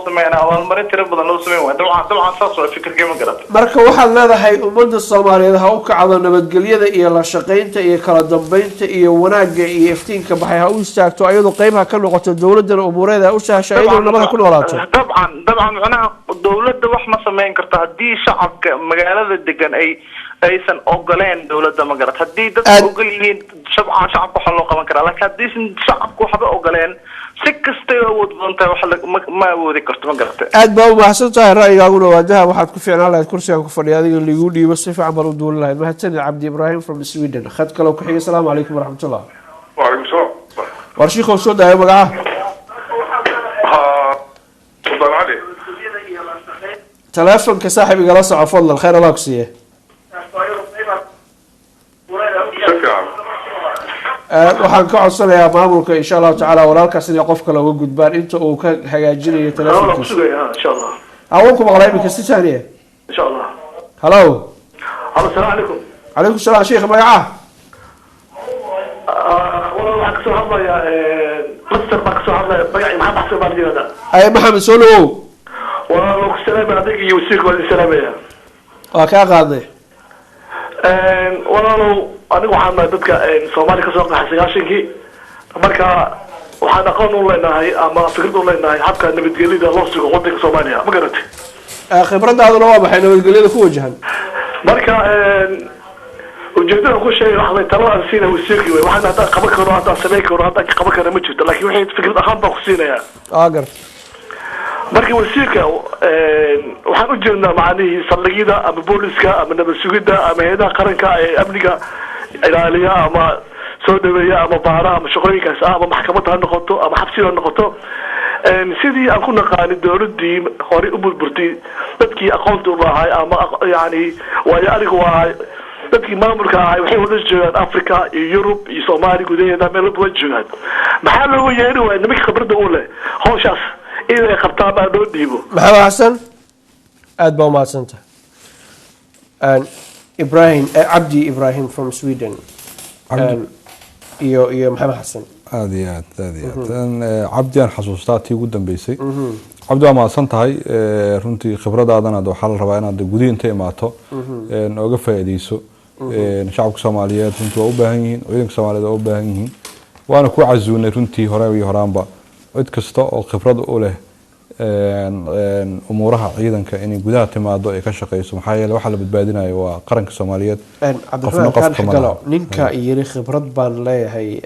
sameeynaa abaalmarin tiro badan loo sameyn waayo dabcan saas waa fikirkii ma garata marka waxaad leedahay ummadda Soomaaliyeed ha u kacdo nabadgelyada iyo la shaqaynta iyo kala dambeynta iyo wanaagga iyo iftiinka baxay ha u istaagto ayadoo qaybaha ka noqoto dawladda umuureeda u sahashay ayadoo nabada ku noolaato dabcan macnaha dawladda wax ma sameyn karto haddii shacabka magaalada degan aysan ogoleen dawladda ma garata haddii dadku ogol yihiin shacabka waxa loo qaban karaa laakiin haddii shacabku waxba ogoleen si kasta awood doontaa wax ma awoodi karto ma garata aad baa u mahadsan tahay ra'yigaaguna waadaha waxaad ku fiicnaan lahayd kursigan ku fadhiya adiga lagu dhiibo si fiican baan u duulin lahayd mahadsanid cabdi ibrahim from Sweden khad kale ku xigay assalaamu calaykum waraxmatullah wa calaykum salaam war shiikhow soo daayo magaca sultan ali telefonka saaxiib igala soco fadlan khayr allah ku siiye waxaan ka codsanayaa maamulka insha Allah taala walaalkaas inay qof kale uga gudbaan inta uu ka hagaajinayo telefonkiisa insha Allah awalku maqlay imika si taaniye insha Allah hello assalaamu calaykum calaykum salaam sheekh magaca waxaan kasoo hadlayaa master baan kasoo hadlaya magaci maxamed xasan baan yidhahdaa ay maxamed soo dhawow waa ku salaamay adiga iyo wasiirka waa salaamaya waa kaa qaadnay walaalow anigu waxaan nahay dadka Soomaali ka soo qaxay 90kii marka waxaan aqoon u leenahay ama fikrad u leenahay habka nabadgelyada loo sugo wadanka Soomaaliya ma garatay khibradaaduna waa maxay nabadgelyada ku wajahan marka ujeedada ku sheegay waxa talada siina wasiirkii way waxaan hadda qaban karo hadda sameey karo hadda qaban karo ma jirto laakiin wixii fikrad ahaan baa ku siinayaa garta markii wasiirka waxaan u jeednaa macnihii saldhigyada ama booliska ama nabad sugidda ama hay'adaha qaranka ee amniga ilaaliya ama soo dhaweeya ama baara ama shaqooyinkaas ama maxkamadda ha noqoto ama xabsiga ha noqoto sidii aan ku naqaani dowladii hore u burburtay dadkii aqoonta u lahaay ama yani waayo anigu waa dadkii maamulka ahay waxay wada joogaan Afrika iyo Yurub iyo Soomaaliya gudaheeda meel wada joogaan maxaa loogu yeeri waayay nimanka khibradda u leh hawshaas inay qabtaan baa loo dhiibo maxamed xasan aad baa umahadsantahay Ibrahim Abdi Ibrahim from Sweden iyo maxamed xasan aad iyo aad cabdi aan xasuustaa tii ugu dambeysay cabdi waa mahadsan tahay runtii khibradaadana waxaa la rabaa inaad gudihi inta imaato ooga faa'iideyso shacabka Soomaaliyeed runtii waa u baahan yihiin ciidanka Soomaaliyeed waa u baahan yihiin waana ku casuunay runtii hore iyo horaanba cid kasta oo khibrad u leh umuuraha ciidanka inay gudaha timaado ay ka shaqeyso maxaa yeelay waxa la badbaadinayo waa qaranka Soomaaliyeed ninka yiri khibrad baan leeyahay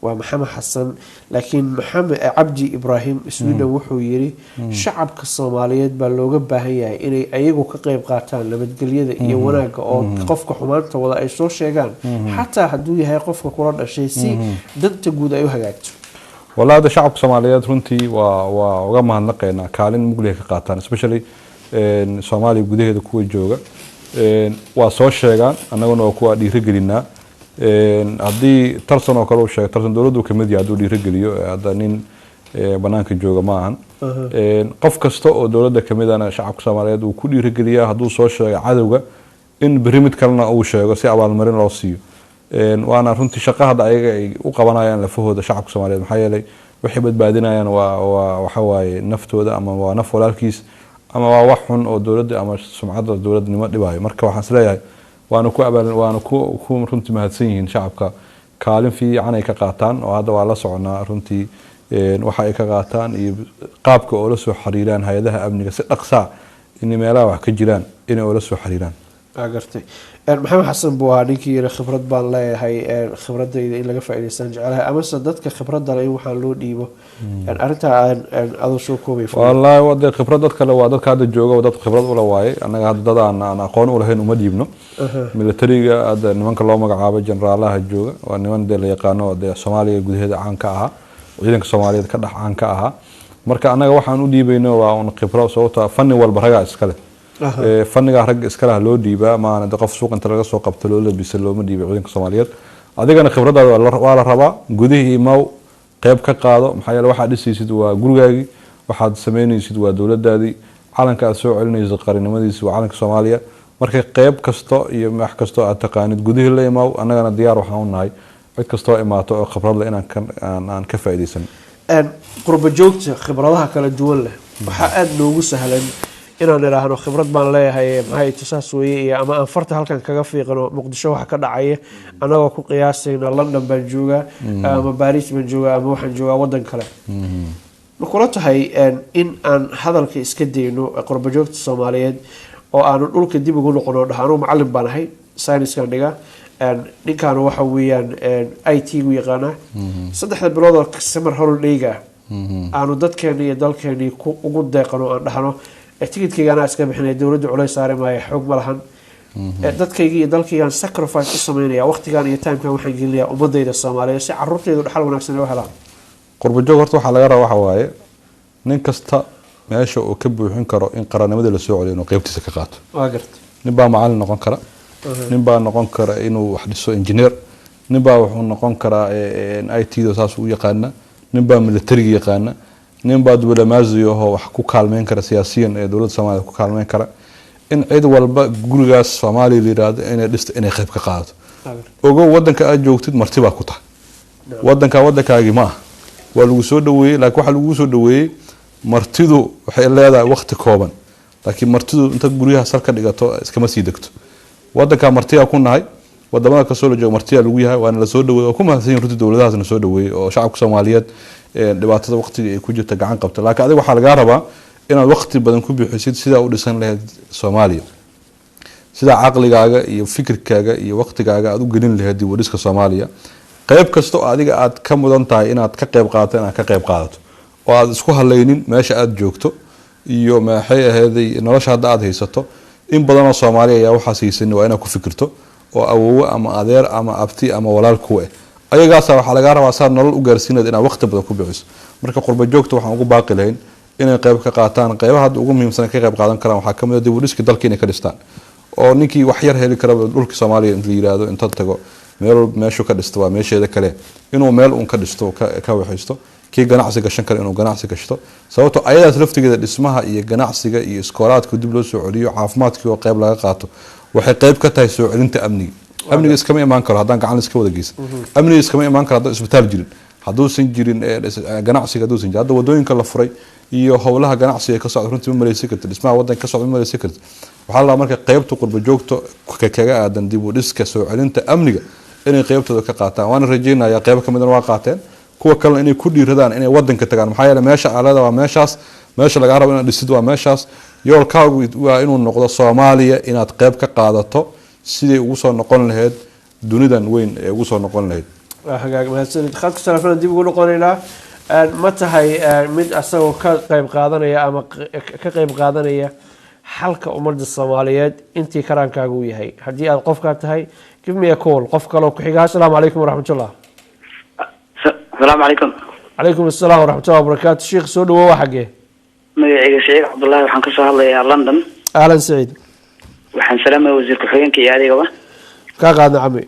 waa maxamed xasan laakiin maxamed Abdi Ibrahim Sweden wuxuu yiri shacabka Soomaaliyeed baa looga baahan yahay inay ayagu ka qayb qaataan nabadgelyada iyo wanaaga oo qofka xumaanta wada ay soo sheegaan xataa hadduu yahay qofka kula dhashay si danta guud ay u hagaagto والله شعب Soomaaliyeed runtii waa uga mahadnaqeynaa kaalin mugle ka qaataan especially Soomaaliya gudaheeda kuwa jooga waa soo sheegaan annaguna waa kuwa dhiirigelinaa haddii tarsan oo kale uu sheegay tarsan dawladdu kamid yahay hadduu dhiirigeliyo hadda nin banaanka jooga ma ahan qof kasta oo dawladda kamid ahna shacabka Soomaaliyeed uu ku dhiirigeliyaa hadduu soo sheegay cadawga in barimid kalena uu sheego si abaalmarin loo siiyo waana runtii shaqada ayaga ay u qabanayaan lafahooda shacabka Soomaaliyeed maxaa yeelay waxay badbaadinayaan waxa waaye naftooda ama waa naf walaalkiis ama waa wax xun oo dawladda ama sumcadda dawladnimo dhibaayo marka waxaan isleeyahay waana ku runtii mahadsan yihiin shacabka kaalin fiican ay ka qaataan oo hadda waa la soconaa runtii waxa ay ka qaataan iyo qaabka oo la soo xiriiraan hay'adaha amniga si dhaqsa in meelaha wax ka jiraan inay oo la soo xiriiraan agartay maxamed xasan buu ahaa ninkii yiri khibrad baan leeyahay khibradayda in laga faa'iideysan jecelahay ama dadka khibradda leh in waxa loo dhiibo arinta aan soo koobay wallahi wada khibrad dad kale waa dadka hadda jooga dad khibrad u la waayay anaga hadda dad aan aqoon u lahayn uma dhiibno militariga hadda nimanka loo magacaabo generaalaha jooga waa niman la yaqaano oo Soomaaliya gudaheeda caan ka aha ciidanka Soomaaliyeed ka dhax caan ka aha marka anaga waxaan u dhiibayno waa un khibrad sababta fanni walba raga iska leh fanniga rag iska lah loo dhiibaa maana qof suuq inta laga soo qabto loo labisa looma dhiibay ciidanka Soomaaliyeed adigana khibradaada waa la rabaa gudihii maaw qayb ka qaado maxaa yeelay waxa dhisaysid waa gurigaagi waxaad sameynaysid waa dawladdaadii calanka aad soo celinaysid qaranimadiisa waa calanka Soomaaliya marka qayb kasto iyo wax kasto aad taqaanid gudihii la imaaw annagana diyaar waxaan u nahay cid kasto imaato oo khibrad leh inaan ka faa'iideysan qurba joogta khibradaha kala duwan leh waxa aad loogu sahlan inaan iraahno khibrad baan leeyahay maxay tasaas weeye ama aan farta halkan kaga fiiqano Muqdisho waxa ka dhacay anagoo ku qiyaasayna London baan joogaa ama Paris baan joogaa ama waxaan joogaa wadan kale ma kula tahay in aan hadalka iska deeyno qurba joogta Soomaaliyeed oo aan dhulka dib ugu noqono dhaxano macallin baan ahay sayniskan dhiga ninkan waxa weeyaan IT gu yaqaana saddexda bilood oo summer holiday-ga aanu dadkeena iyo dalkeena ugu deeqano aan dhaxano tigidkayga ana iska bixinay dawladdu culays saaray ma xoog ma lahan dadkayga iyo dalkayga sacrifice u sameynaya waqtigan iyo time kan waxaan gelinayaa ummadayda Soomaaliyeed si carruurtaydu dhaxal wanaagsan u helaan qurba joog horta waxa laga rabaa waxa waaye nin kasta meesha uu ka buuxin karo in qaranimada la soo celiyo inuu qaybtiisa ka qaato waa gartay nin baa macallin noqon kara nin baa noqon kara inuu wax dhiso engineer nin baa wuxuu noqon karaa IT-da saas u yaqaana nin baa military yaqaana nin baa diblomaasiyo oo wax ku kaalmeyn kara siyaasiyan ee dawladda Soomaaliya ku kaalmeyn kara in cid walba gurigaas Soomaaliya liiraad inay dhisto inay qayb ka qaadato ogo wadanka aad joogtid martiba ku tahay wadankaagi ma waa lagu soo dhaweeyay laakiin waxa lagu soo dhaweeyay martidu waxay leedahay waqti kooban laakiin martidu inta guriyaha salka dhigato iskama sii degto wadanka martiga ku nahay wadamada ka soo jooga martiga lagu yahay waana la soo dhaweeyay oo ku mahadsan runtii dawladahaasna soo dhaweeyay oo shacabka Soomaaliyeed dhibaatada waqtiga ay ku jirta gacan qabta laakiin adiga waxa laga rabaa inaad waqti badan ku bixisid sida u dhisan lahayd Soomaaliya sida caqligaaga iyo fikirkaaga iyo waqtigaaga aad u gelin lahayd dib u dhiska Soomaaliya qayb kasto adiga aad ka mudan tahay inaad ka qayb qaadato inaad ka qayb qaadato oo aad isku halaynin meesha aad joogto iyo maxay ahayd nolosha hadda aad haysato in badan oo Soomaaliya ayaa waxa siisan waa inaad ku fikirto oo awoow ama adeer ama abti ama walaal ku ah ayagaas waxa laga rabaa saar nolol u gaarsiinad inaad waqti badan ku bixiso marka qurba joogto waxaan ugu baaqi lahayn inay qayb ka qaataan qaybaha hadda ugu muhiimsan ka qayb qaadan karaan waxa kamid ah dib u dhiska dalka inay ka dhistaan oo ninkii wax yar heli kara dhulka Soomaaliya inta la yiraahdo inta tago meeshu ka dhisto waa meesheeda kale inuu meel uun ka dhisto ka waxaysto kii ganacsi gashan kara inuu ganacsi gashto sababtoo ayadaas laftigeeda dhismaha iyo ganacsiga iyo iskoolaadka dib loo soo celiyo caafimaadkii oo qayb laga qaato waxay qayb ka tahay soo celinta amniga iskama imaan karo haddaan gacan iska wada geysan amniga iskama imaan karo haddaan isbitaal jirin hadduusan jirin ganacsiga hadduusan jirin hadda wadooyinka la furay iyo howlaha ganacsiga ka socda runtii ma maleysan kartid dhismaha waddanka ka socda ma maleysan kartid waxaa la marka qaybta qurba joogto kaga aadan dib u dhiska soo celinta amniga inay qaybtooda ka qaataan waan rajaynayaa qayb ka midna waa qaateen kuwa kale inay ku dhiiradaan inay waddanka tagaan maxaa yeelay meesha aalada waa meeshaas meesha laga rabo inaad dhisid waa meeshaas yoolkaagu waa inuu noqdo Soomaaliya inaad qayb ka qaadato sidii ugu soo noqon lahayd dunidan weyn ee ugu soo noqon lahayd hagaag mahadsanid khadka telefoonka dib ugu noqonaynaa ma tahay mid asagoo ka qayb qaadanaya ama ka qayb qaadanaya xalka ummadda Soomaaliyeed intii karaankaaga uu yahay haddii aad qofka tahay give me a call qof kale oo ku xiga assalaamu calaykum waraxmatullah السلام عليكم. عليكم السلام ورحمة الله وبركاته. شيخ سود هو حقه. مجيء الشيخ عبد الله وحن كسر الله يا لندن. أهلا سعيد. وحن سلامة وزير كحيين كي عادي قبا. كاغا عمي.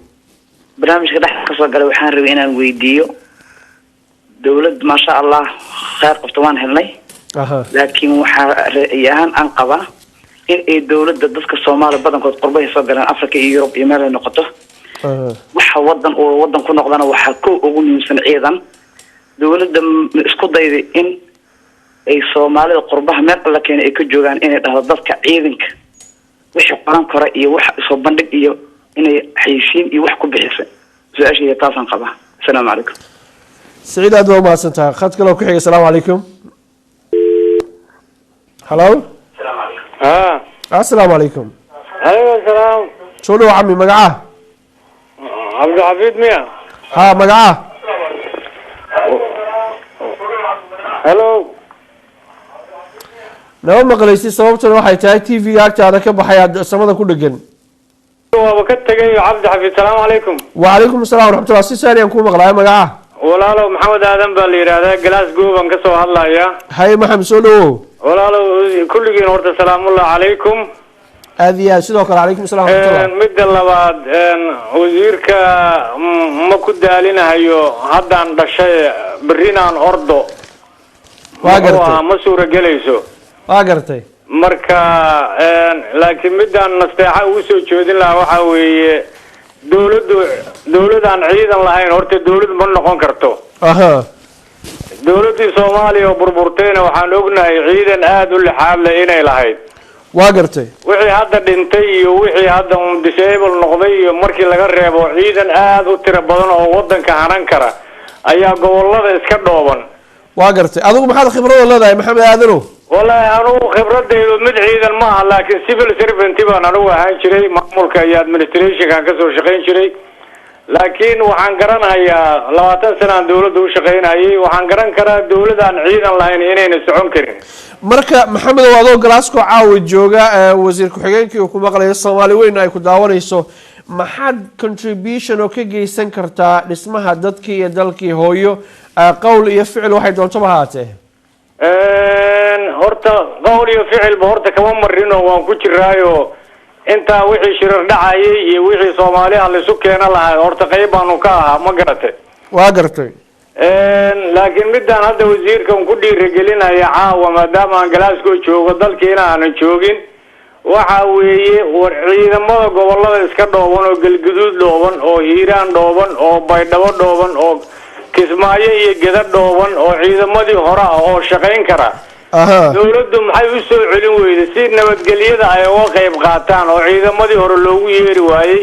برنامج كده كسر قال وحن روينا ويديو. دولة ما شاء الله خير قفتوان هنلي. لكن يهان أنقذة. إن الدولة ضدك الصومال بدن كنت قربه صدرنا أفريقيا يوروب يمال نقطة. waxa wadan ku noqdana waxa ku ugu muhiimsan ciidan dawladda isku dayday in ay Soomaalida qurbaha meel la keenay ay ka joogaan inay dhahdo dadka ciidanka wixii qoran kara iyo wax soo bandhig iyo inay xayisiin iyo wax ku bixisay su'aashiga taasan qaba assalaamu calaykum سعيد aad waa mahadsantahay khad kale oo ku xiga assalaamu calaykum hello assalaamu calaykum alaykum salaam soo dhaw عمي magaca عبد الحفيظ ميا ها مقعه هلو لو مقليسي sababtuna waxay tahay TV-ga agtaada ka baxay samada ku dhagan waa ka tagay عبد الحفيظ السلام عليكم وعليكم السلام ورحمة الله si saariyan ku maqlaay magaca walaalo maxamed aadan baa la yiraahdaa Glasgow baan ka soo hadlayaa hay maxamed soo dhaw walaalo kulligiin horta salaamullaah calaykum هذه sidoo kale عليكم السلام ورحمة الله mid labaad wasiirka ma ku daalinayo haddaan dhashay brinaan ordo waa gartay ma suura galayso waa gartay marka laakiin midaan nasteexa ugu soo jeedin lahaa waxa weeye dawladaan ciidan lahayn horta dawlad ma noqon karto dawladii Soomaaliya oo burburtayna waxaan ognahay ciidan aad u lixaad leh inay lahayd waa gartay wixii hadda dhintay iyo wixii hadda disable noqday iyo markii laga reebo ciidan aad u tiro badan oo wadanka hanan kara ayaa gobolada iska dhooban waa gartay adigu maxaad khibrad leedahay maxamed aadano wallahi anigu khibradeydu mid ciidan ma aha laakiin civil servant baan anigu ahaan jiray maamulka iyo administration ka soo shaqeyn jiray laakiin waxaan garanayaa 20 sano dawladda u shaqeynayay waxaan garan karaa dawladaan ciidan lahayn inayna socon karin marka maxamed oo adoo Glasgow caawi jooga wasiir ku xigeenkii uu ku maqlay Soomaali weyn ay ku daawanayso maxad contribution oo ka geysan kartaa dhismaha dadkii iyo dalkii hooyo qowl iyo ficil waxay doonto bahaatee horta qowl iyo ficil horta kama marino waan ku jiraayo inta wixii shirar dhacayay iyo wixii Soomaaliya la isu keenay lahaa horta qayb aanu ka ahaa ma garatay waa gartay laakiin midaan hadda wasiirkan ku dhiirigelinaya caawa maadaama aan Glasgow joogo dalkeena aanan joogin waxa weeye war ciidamada gobolada iska dhooban oo galguduud dhooban oo hiiraan dhooban oo baydhabo dhooban oo kismaayo iyo geda dhooban oo ciidamadii hore oo shaqeyn kara dawladdu maxay u soo celin weyday si nabadgelyada ay uga qayb qaataan oo ciidamadii hore loogu yeeri waayay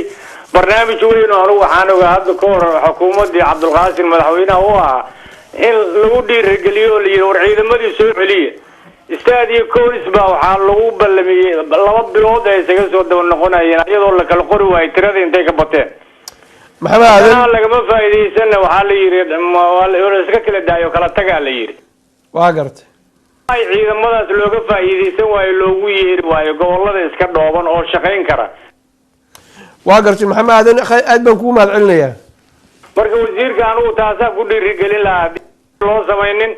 barnaamij weyn oo anigu waxaan ogaa hadda ka hor xukuumadii Cabdulqaasim madaxweynaha oo ah in lagu dhiirigeliyo war ciidamadii soo celiye istaadiyo koolis baa waxaa lagu ballamiyey 2 bilood ay isaga soo daba noqonayeen iyadoo la kala qori waayay tirada intay ka bateen maxamed aadan lagama faa'iideysan waxaa la yiri waa iska kala daayo kala tagaa la yiri waa gartay ay ciidamadaas looga faa'iideysan waayo loogu yeeri waayo gobolada iska dhooban oo shaqayn kara waa gartay maxamed aadan aad baan kugu mahad celinayaa marka wasiirka anigu taasaa ku dhiirigelin lahaa loo samaynin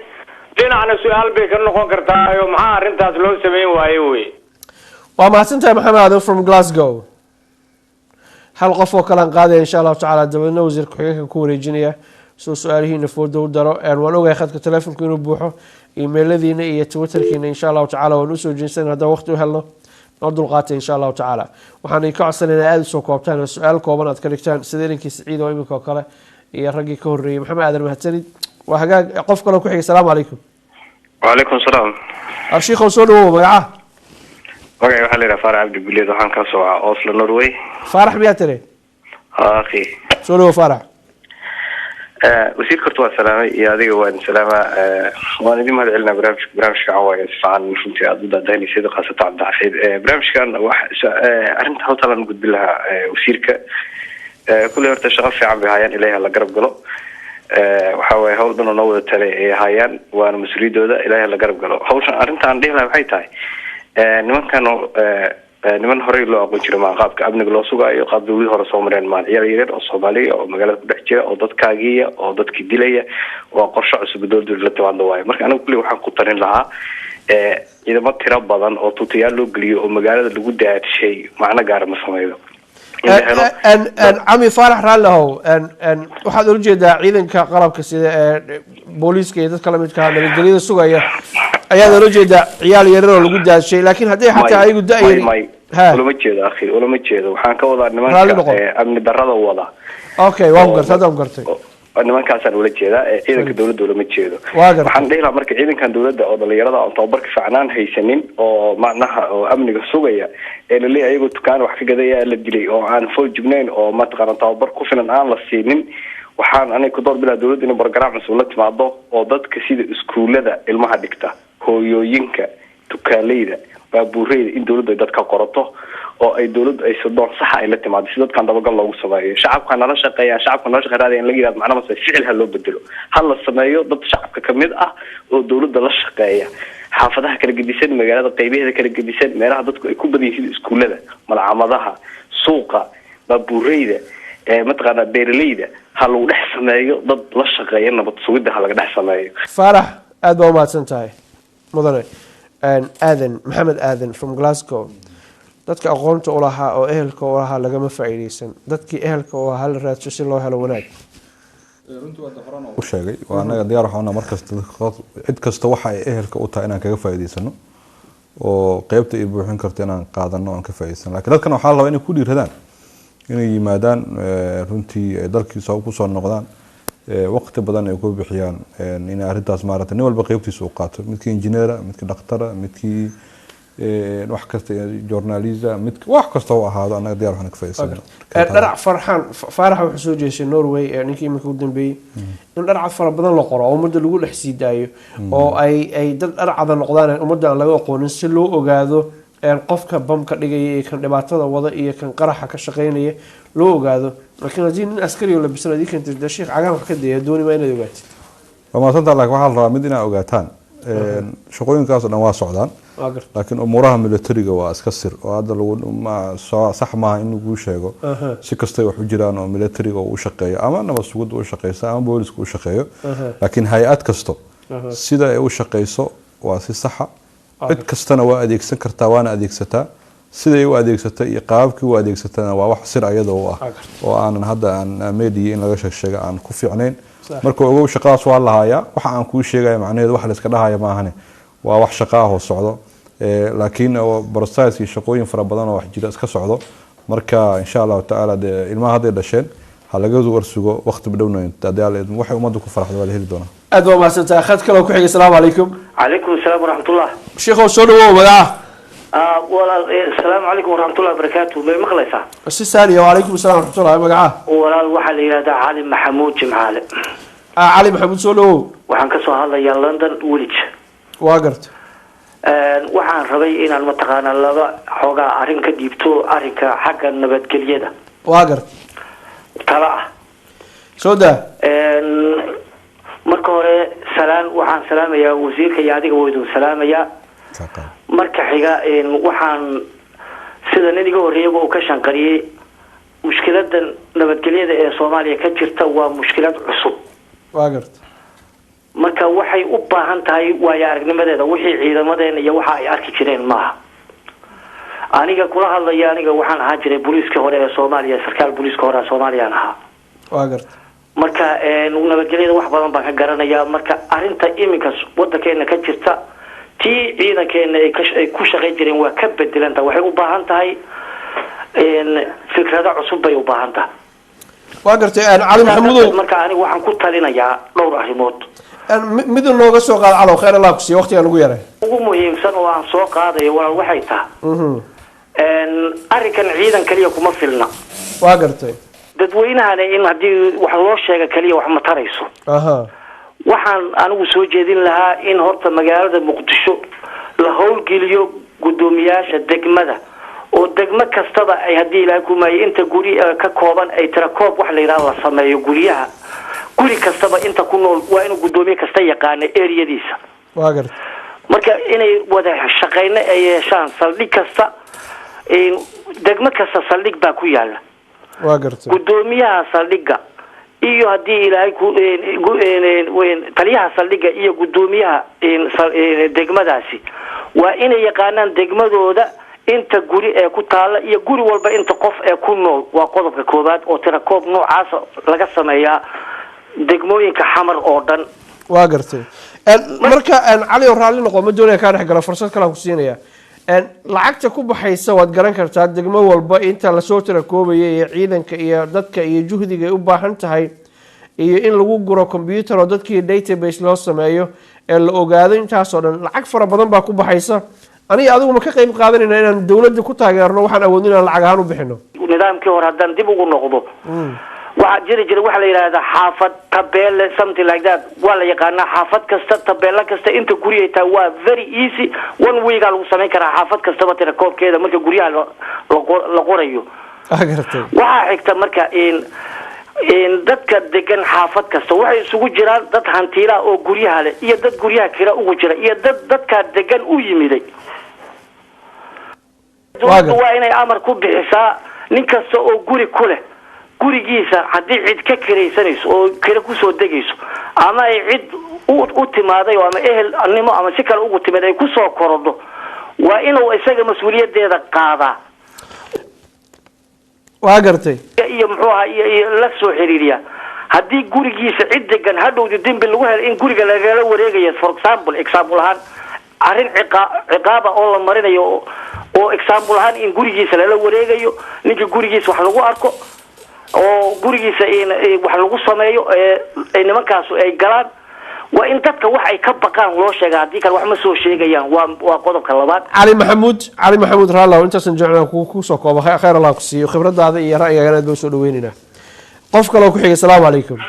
dhinacna su-aal bay ka noqon kartaa oo maxaa arrintaas loo samayn waayo wey waa mahadsantahay maxamed aadan from Glasgow hal qof oo kale aan qaadaya insha Allah tacaala dabadna wasiirka ku-xigeenka ku wareejinaya soo su-aalihiina fooda u daro waan ogahay khadka telefoonka inuu buuxo iimayladiina iyo twitterkiina insha Allah tacaala waan usoo jeesanaynaa haddaan waqti u helno noo dulqaatay insha Allah tacaala waxaan ka codsanaynaa aad usoo koobtaan oo su-aal kooban aad ka dhigtaan sida ninkii Saciid oo imika oo kale iyo raggii ka horreeyay maxamed aadan mahadsanid waa hagaag qof kale ku xigay salaamu calaykum وعليكم السلام arshiikh oo soo dhawow magaca وقعي waxaa la yiraahdaa Faarax Abdi Guleed waxaan ka soo ah Oslo Norway faarax miyaa tiri akhi soo dhawow faarax wasiirka waa salaamay iyo adiga waan salaama waan idin mahad celinaa barnaamijka cawaya fiican runtii aad u daadaynay sida qaasata Cabdi barnaamijkan waxa arinta halka la gudbin lahaa wasiirka kulli horta shaqo fiican bay hayaan ilaahay la garab galo waxa way hawl badan oo wada tale ay hayaan waana mas'uuliyadooda ilaahay la garab galo hawshan arintan dhihi lahaa waxay tahay nimankan niman hore loo aqoon jiray qaabka amniga loo sugayo qaab dawlad hore soo mareen maan yar oo Soomaaliya oo magaalada ku dhex jira oo dadkaagiya oo dadkii dilaya waa qorshe cusub dawladda la tawaado waayo marka anigu kulli waxaan ku tarin lahaa ciidamo tiro badan oo tuutayaal loo geliyo oo magaalada lagu daadshay macna gaar ma sameeyo عمي فارح رالله ان waxaad u jeedaa ciidanka qalabka sida booliiska iyo dadka la midka ah nabadgelyada sugaya ayaa loo jeedaa ciyaal yar oo lagu daashay laakiin hadii xataa ayagu daayay ulama jeedo akhi ulama jeedo waxaan ka wadaa nimanka amni darrada wada okay waan gartay nimankaasaan ula jeedaa ciidanka dawladda ulama jeedo waxaan dhihi lahaa marka ciidankan dawladda oo dhalinyarada aan tababarka fiicnaan haysanin oo macnaha oo amniga sugaya ee la leeyahay ayagoo dukaan wax ka gadaya la dilay oo aan fool jugnayn oo mataqaana tababar ku filan aan la siinin waxaan aniga ku door bilaa dawladda in barnaamij cusub la timaado oo dadka sida iskuulada ilmaha dhigta hooyooyinka dukaaleyda baabuureyda in dawladda ay dadka qorato oo ay dawladdu ay sadoon sax ay la timaado si dadkan dabagal loogu sameeyo shacabka nala shaqeeya in la yiraahdo macna ma ficil ha loo bedelo hal la sameeyo dad shacabka kamid ah oo dawladda la shaqeeya xaafadaha kala gedisan magaalada qaybaheeda kala gedisan meelaha dadku ay ku badan yihiin iskuulada malcamadaha suuqa baabuureyda mataqaana beeraleyda ha lagu dhex sameeyo dad la shaqeeya nabad sugidda ha laga dhex sameeyo faarax aad baa umahadsan tahay mudane aadan maxamed aadan from Glasgow dadka aqoonta u lahaa oo ehelka u lahaa lagama faa'iideysan dadkii ehelka u ahaa la raadso si loo helo wanaag runtii waa dafaran oo sheegay waa anaga diyaar waxaan markasta cid kasta waxa ay ehelka u tahay inaan kaga faa'iideysano oo qaybta ay buuxin karto inaan qaadano aan ka faa'iideysano laakiin dadkan waxa la rabaa inay ku dhiiradaan inay yimaadaan runtii ay dalkiisa ku soo noqdaan waqti badan ay ku bixiyaan in arrintaas maarata nin walba qaybtiisa uu qaato midkii injineera midkii dhaqtara midkii wax kasta journalista mid wax kasta oo ahaado anaga diyaar waxaan ka faa'iideysanaa dharac farxan faarax wuxuu soo jeeshay Norway ninkii imika u dambeeyay in dharac fara badan la qoro oo umada lagu dhex sii daayo oo ay dad dharcada noqdaan umada aan laga aqoonin si loo ogaado qofka bamka dhigaya iyo kan dhibaatada wada iyo kan qaraxa ka shaqeynaya loo ogaado laakiin hadii nin askari oo labisan adii kan tirda sheekh cagaan wax ka deeya dooni ma inaad ogaatid waa maasanta laakiin waxa la rabaa mid inaa ogaataan shaqooyinkaas oo dhan waa socdaan laakiin umuraha militariga waa iska sir oo hadda lagu sax maaha in lagu sheego si kasta wax u jiraan oo militariga uu shaqeeyo ama nabad sugid uu shaqeeyo ama booliska uu shaqeeyo laakiin hay'ad kasto sida ay u shaqeyso waa si sax ah cid kastana waa adeegsan kartaa waana adeegsataa siday u adeegsatay iyo qaabkii u adeegsatana waa wax sir ayadoo ah oo aanan hadda aan media in laga sheego aan ku fiicnayn marka ogow shaqadaas waa la hayaa waxa aan kuu sheegay macnaheedu wax la iska dhahayo ma ahane waa wax shaqo ah oo socdo laakiin process iyo shaqooyin fara badan oo wax jira iska socdo marka insha Allah taala ilmaha hadday dhasheen ha laga warsugo waqti badowna tadaal waxay umadu ku faraxdo wala heli doona aad waa mahadsantahay khad kale ku xigay salaamu calaykum calaykum asalaam waraxmatullah sheekhow soo dhawow magaca walaal assalaamu calaykum waraxmatullahi wabarakaatuh may maqlaysaa si saaliya wacalaykum asalaam waraxmatullahi magaca walaal waxaa la yidhahdaa cali maxamuud jimcaale cali maxamuud soo dhawow waxaan ka soo hadlayaa London Woolwich waa garta waxaan rabay inaan mataqaanaa laba xoogaa arrin ka dhiibto arrinka xagga nabadgelyada waa garta tala ah soo daa marka hore waxaan salaamayaa wasiirka iyo adiga waa idin salaamayaa marka xiga waxaan sida nin iga horreeyaba uu ka shanqariyey mushkiladan nabadgelyada ee Soomaaliya ka jirta waa mushkilad cusub waa garta marka waxay u baahan tahay waayo aragnimadeeda wixii ciidamadeena iyo waxa ay arki jireen maaha aniga kula hadlaya aniga waxaan ahaa jiray booliiska hore ee Soomaaliya sarkaal booliiska hore ee Soomaaliya ahaa waa garta marka nabadgelyada wax badan baan ka garanayaa marka arinta iminka wadankeena ka jirta tii ciidankeena ay ku shaqeyn jireen waa ka bedelanta waxay u baahan tahay fikrada cusub bay u baahan tahay waa gartay cali maxamuud marka aniga waxaan ku talinayaa dhowr arrimood mid nooga soo qaad calo khayr Allah ku siiyo waqtiga ugu yaray ugu muhiimsan oo aan soo qaadayo walaal waxay tahay arrinkan ciidan kaliya kuma filna waa gartay dadweynahana in hadii wax loo sheego kaliya wax ma tarayso waxaan anigu soo jeedin lahaa in horta magaalada Muqdisho la howlgeliyo gudoomiyaasha degmada oo degmo kastaba ay hadii ilaa kumay inta guri ka kooban ay tirakoob wax la yiraahdo la sameeyo guriyaha guri kastaba inta ku nool waa inuu gudoomiye kasta yaqaan area-diisa waa gartay marka inay wada shaqeyna ay yeeshaan saldhig kasta degmo kasta saldhig baa ku yaala waa gartay gudoomiyaha saldhiga iyo hadii ilaahay ku taliyaha saldhiga iyo gudoomiyaha degmadaasi waa inay yaqaanaan degmadooda inta guri ee ku taala iyo guri walba inta qof ee ku nool waa qodobka koobaad oo tirakoob noocaas laga sameeyaa degmooyinka xamar oo dhan waa gartay marka cali raali noqo ma doonaya ka dhex gala fursad kale ku siinaya lacagta ku baxaysa waad garan kartaa degmo walba inta la soo tirakoobayay ee ciidanka iyo dadka iyo juhdiga ay u baahan tahay iyo in lagu guro computer oo dadkii database loo sameeyo ee la ogaado intaas oo dhan lacag fara badan baa ku baxaysa aniga adigu ma ka qayb qaadanayna inaan dawladda ku taageerno waxaan awoodin inaan lacag ahaan u bixino nidaamkii hore haddaan dib ugu noqdo waxa jira waxa la yiraahdaa xaafad tabeelle something like that waa la yaqaanaa xaafad kasta tabeella kasta inta guriga taa waa very easy one week lagu sameyn karaa xaafad kasta tirakoobkeeda marka guriyaha la qorayo waxa xigta marka in dadka degan xaafad kasta waxay isugu jiraan dad hantiila oo guriyaha leh iyo dad guriyaha kira ugu jira iyo dadka degan u yimiday waa inay amar ku bixisaa nin kasta oo guri ku leh gurigiisa hadii cid ka kiraysanayso oo kira ku soo degayso ama ay cid u timaaday ama ehel annimo ama si kale ugu timaaday ku soo korodho waa inuu isaga mas'uuliyadeeda qaadaa waa gartay iyo muxuu ahaa iyo la soo xiriiriya hadii gurigiisa cid degan hadhowdi dambi lagu helo in guriga laga wareegayo for example ahaan arrin ciqaaba oo la marinayo oo example ahaan in gurigiisa la wareegayo ninka gurigiisa wax lagu arko oo gurigiisa wax lagu sameeyo ee nimankaas ay galaan waa in dadka wax ay ka baqaan loo sheegaa hadii kale wax ma soo sheegayaan waa qodobka labaad cali maxamuud raalaw intaas jeclaan ku soo koobo khayr Allah ku siiyo khibradaada iyo ra'yigaaga aad soo dhaweynina qof kale ku xigay salaamu calaykum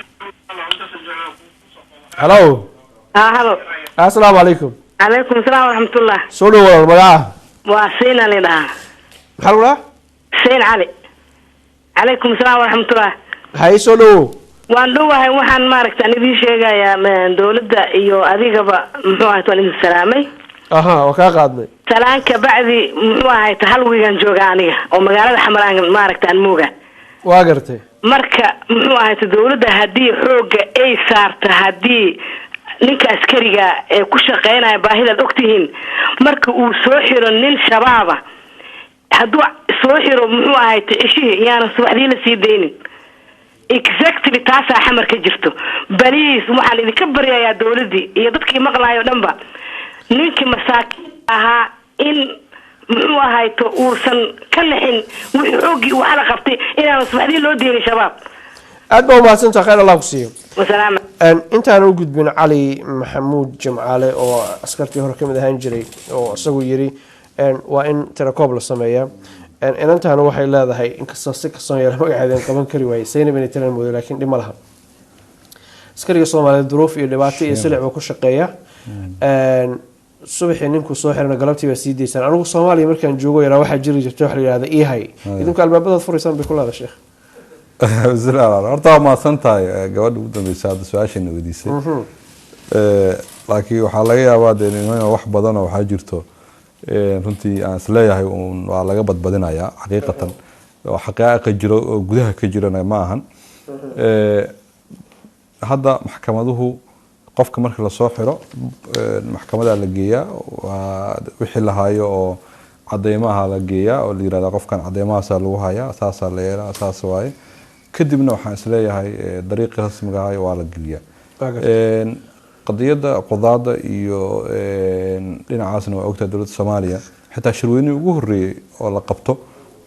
hello assalaamu calaykum calaykum salaam wa rahmatullah soo dhawaad magaca waa Seen Ali dhaha maxaa lagu dhaha Seen Ali calaykum salaam wa rahmatullah hay soo dhawo waan dhawahay waxaan maaragtay idin sheegayaa dawladda iyo adigaba muxuu ahaa idin salaamay waa ka qaadnay salaanka bacdi muxuu ahaa hal wiigan jooga aniga oo magaalada Xamaraan maaragtay aan mooga waa gartay marka muxuu ahaa dawladda hadii xooga ay saarta hadii ninka askariga ee ku shaqeynaya baahida ogtihiin marka uu soo xiro nin shabaaba haduu soo xiro muxuu ahaa ishii yaana subaxdii la sii deynin exactly taasa xamar ka jirto baliis waxaan idinka baryayaa dawladii iyo dadkii maqlaayo dhanba ninkii masaakiin ahaa in muxuu ahayto uusan ka lixin wixii xoogii uu xala qabtay inaan subaxdii loo deerin shabaab aad baa umahadsantahay khayr Allah ku siiyo wasalaam intaan u gudbin cali maxamuud Jimcaale oo askartii hore kamid ahaan jiray oo isagu yiri waa in tirakoob la sameeyaa inantaana waxay leedahay inkastoo si kasoo yar magaceedan qaban kari waayay Zainab inay tiran moodo laakiin dhima laha askariga Soomaaliyeed duruuf iyo dhibaato iyo silic uu ku shaqeeya subaxii ninku soo xirana galabtii baa sii daysaan anigu Soomaaliya markaan joogo yaraa waxaa jiri jirtay wax la yiraahdo ihay idinku albaabada furisan bay kula sheekh horta ma santahay gabadha ugu dambeysay hada su'aashana weydiisay laakiin waxaa laga yaabaa in wax badan oo waxa jirto runtii aan isleeyahay waa laga badbadinayaa xaqiiqatan oo xaqaaqa jiro oo gudaha ka jirana ma ahan hadda maxkamaduhu qofka marka la soo xiro maxkamada la geeyaa wixii la hayo oo cadeymaha la geeyaa oo la yiraahdo qofkan cadeymahaas lagu hayaa asaas la yeelaa asaas waaye kadibna waxaan isleeyahay dariiqi rasmiga ah waa la geliyaa qadiyada qudaada iyo dhinacaasna waa ogtahay dowladda Soomaaliya xitaa shirweyne ugu horeeyay oo la qabto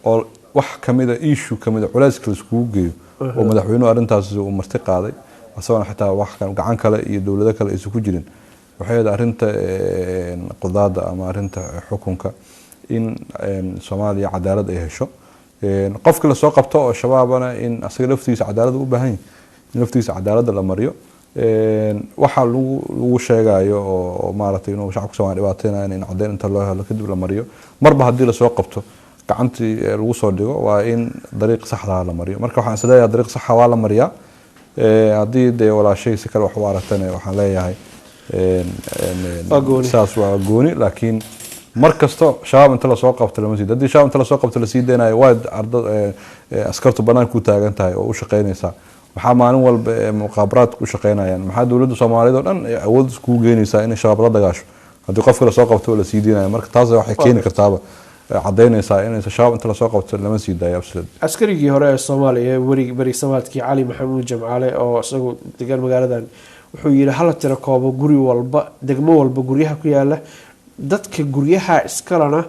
oo wax kamida issue kamida culayska la isku geeyo oo madaxweynuhu arintaas uu marti qaaday asagoo xitaa wax gacan kale iyo dowlado kale isu ku jirin waxay arinta qudaada ama arinta xukunka in Soomaaliya cadaalad ay hesho qofka la soo qabto oo shabaabana in asaga laftiisa cadaalad u baahan yahay laftiisa cadaalad la mariyo waxa lagu sheegayo oo maaragtay inuu shacabka Soomaaliya dhibaateynayaan in cadeyn inta loo helo kadib la mariyo marba hadii la soo qabto gacantii lagu soo dhigo waa in dariiq sax ah la mariyo marka waxaan isleeyahay dariiq sax ah waa la mariyaa hadii de walaashay si kale wax u aragtana waxaan leeyahay saas waa gooni laakiin markasto shabaab inta la soo qabto lama sii hadii shabaab inta la soo qabto la sii deenayo waa askartu banaan ku taagan tahay oo u shaqeynaysa waxa maalin walba muqaabaraad ku shaqeynayaan maxaa dawladda Soomaaliyeed oo dhan awood isku geynaysaa in shabaab la dagaasho hadii qofka la soo qabto la sii deenayo marka taas waxay keeni kartaa cadeynaysaa in shabaab inta la soo qabto lama sii daayo absolute askarigii hore ee Soomaaliya bari Soomaadkii Cali Maxamuud Jamcaale oo isagu degan magaaladan wuxuu yiri hal tiro koobo guri walba degmo walba guryaha ku yaala dadka guryaha iskalana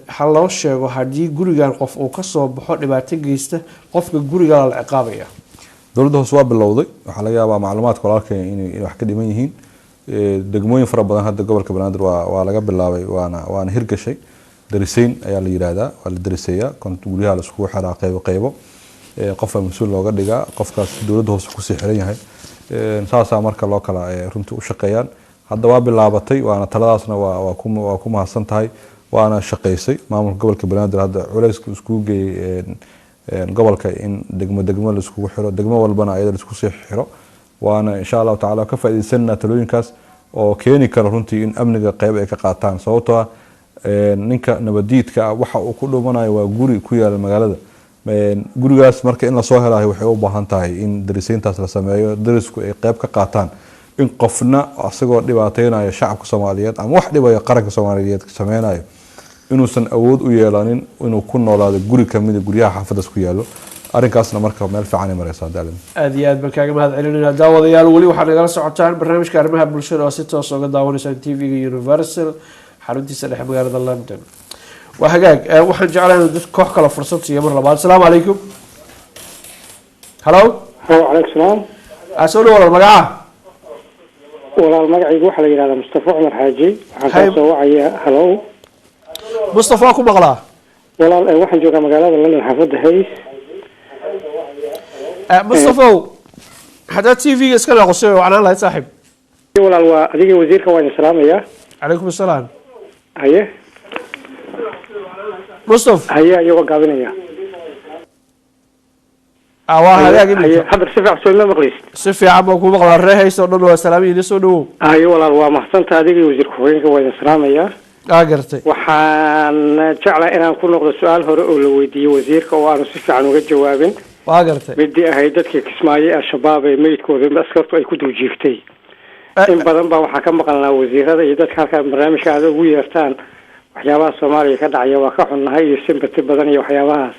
hal loo sheego hadii gurigan qof uu ka soo baxo dhibaato geysta qofka guriga la ciqaabaya dowladda hoos waa bilowday waxa laga yaabaa macluumaadka walaalkay in wax ka dhiman yihiin degmooyin fara badan hadda gobolka Banaadir waa laga bilaabay waana hirgashay darisayn ayaa la yiraahdaa waa la darisayaa kontu guryaha la isku xiraa qaybo qof mas'uul looga dhigaa qofkaas dowladda hoos ku sii xiran yahay saasa marka loo kala runtii u shaqeeyaan hadda waa bilaabatay waana taladaasna waa ku mahadsan tahay waana shaqeysay maamulka gobolka Banaadir hadda culayska isku geeyay gobolka in degmo la isku xiro degmo walbana ayada la isku sii xiro waana insha Allah taala ka faa'iideysanna talooyinkaas oo keeni kara runtii in amniga qayb ay ka qaataan sababtoo ah ninka nabadiidka waxa uu ku dhumanayo waa guri ku yaal magaalada gurigaas marka in la soo helayo waxay u baahan tahay in darisayntaas la sameeyo darisku ay qayb ka qaataan in qofna asagoo dhibaateynaya shacabka Soomaaliyeed ama wax dhibaya qaranka Soomaaliyeed ka sameeynayo inuusan awood u yeelanin inuu ku noolaado guri kamid guryaha xaafadaas ku yaalo arrinkaasna marka meel fiican ay maraysaa daalan aad iyo aad baan kaaga mahad celinayna daawadayaal wali waxaad nagala socotaan barnaamijka arrimaha bulshada oo si toos uga daawanaysan TV-ga Universal xaruntiisa dhexe magaalada London وهجاج واحد جعلنا كوح كلا فرصة يا مرة بعد السلام عليكم. هلو. وعليكم السلام. أسأله ولا المجاعة؟ ولا المجاعة يقول حلقي على مصطفى عمر حاجي. عن سواعي هلو. مصطفى كم مغلا؟ ولا واحد جوكا مقالة لأن حفظ هيس. مصطفى حدا تي في اسكال قصير وعنا الله صاحب. ولا أديك وزير كوين السلام يا. عليكم السلام. أيه. مصطفى هيا يوقع قابلنا هذا قبل حضر سفع سولنا مقليس سفع عمكم مقلع الرهي سودنا والسلامي نسودو هاي والله هو محسن هذه وزير كوين كوين السلام يا قرتي waxaan jeclaa inaan ku noqdo su'aal hore oo la weydiiyay wasiirka oo aan si fiican uga jawaabin qirtay midii ahayd dadka Kismaayo al-shabaab ee meydkooda askartu ay ku duujiiftay in badan baa waxa ka maqalnaa wasiirada iyo dadka halka barnaamijka aad ugu yeertaan waxyaabaha Soomaaliya ka dhacaya waa ka xunnahay iyo sympathy badan iyo waxyaabahaas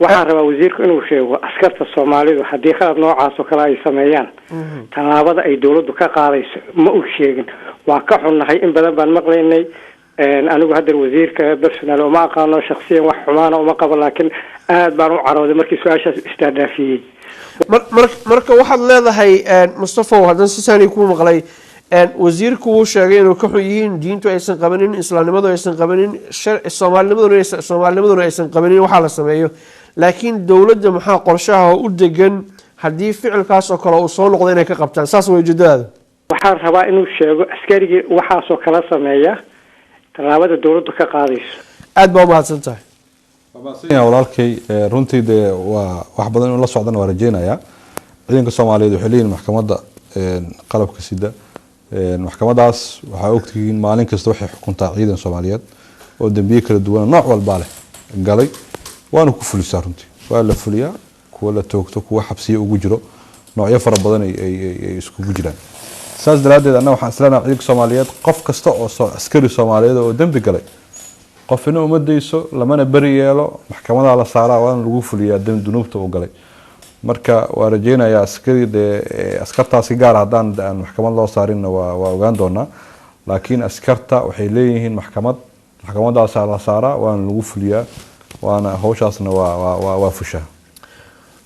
waxaan rabaa wasiirku inuu sheego askarta Soomaalidu haddii khalad noocaas oo kale ay sameeyaan talaabada ay dawladdu ka qaadayso ma uu sheegin waa ka xunnahay in badan baan maqlaynay anigu hadda wasiirka personal oo ma aqaano shakhsiyan wax xumaana uma qabo laakiin aad baan u carooday markii su'aashaas istaadaafiyay marka waxaad leedahay Mustafa hadan si saani ku maqlay wasiirku uu sheegay inuu ka xun yihiin diintu aysan qabanin islaamnimadu aysan qabanin Soomaalinimaduna aysan qabanin waxa la sameeyo laakiin dawladda maxaa qorshaha u degan hadii ficilkaas oo kale uu soo noqdo inay ka qabtaan saas way jidada waxaan rabaa inuu sheego askarigii waxaasoo kala sameeya tallaabada dowladdu ka qaadayso. aad baa umahadsan tahay. walaalkay runtii dee waa wax badan inuu la socdana waa rajeynayaa. ciidanka Soomaaliyeed waxay leeyihiin maxkamadda qalabka sida maxkamadaas waxaa ogtihiin maalin kasta waxay xukuntaa ciidan Soomaaliyeed oo dambiye kala duwan nooc walba leh galay waana ku fulisaa runtii waa la fuliyaa kuwa la toogto kuwa xabsiye ugu jiro noocyo fara badan ay iskugu jiraan. saas daraadeed anna waxaan isleenahay ciidanka Soomaaliyeed qof kasta oo askari Soomaaliyeed oo dambi galay qofna uma deyso lamana bari yeelo maxkamada la saaraa waan lagu fuliyaa dunuubta uu galay. marka waa rajeynayaa askartaasi gaar haddaan maxkamad loo saarin waa ogaan doonaa laakiin askarta waxay leeyihiin maxkamadaas la saaraa waana lagu fuliyaa waana hawshaasna waa fushaa.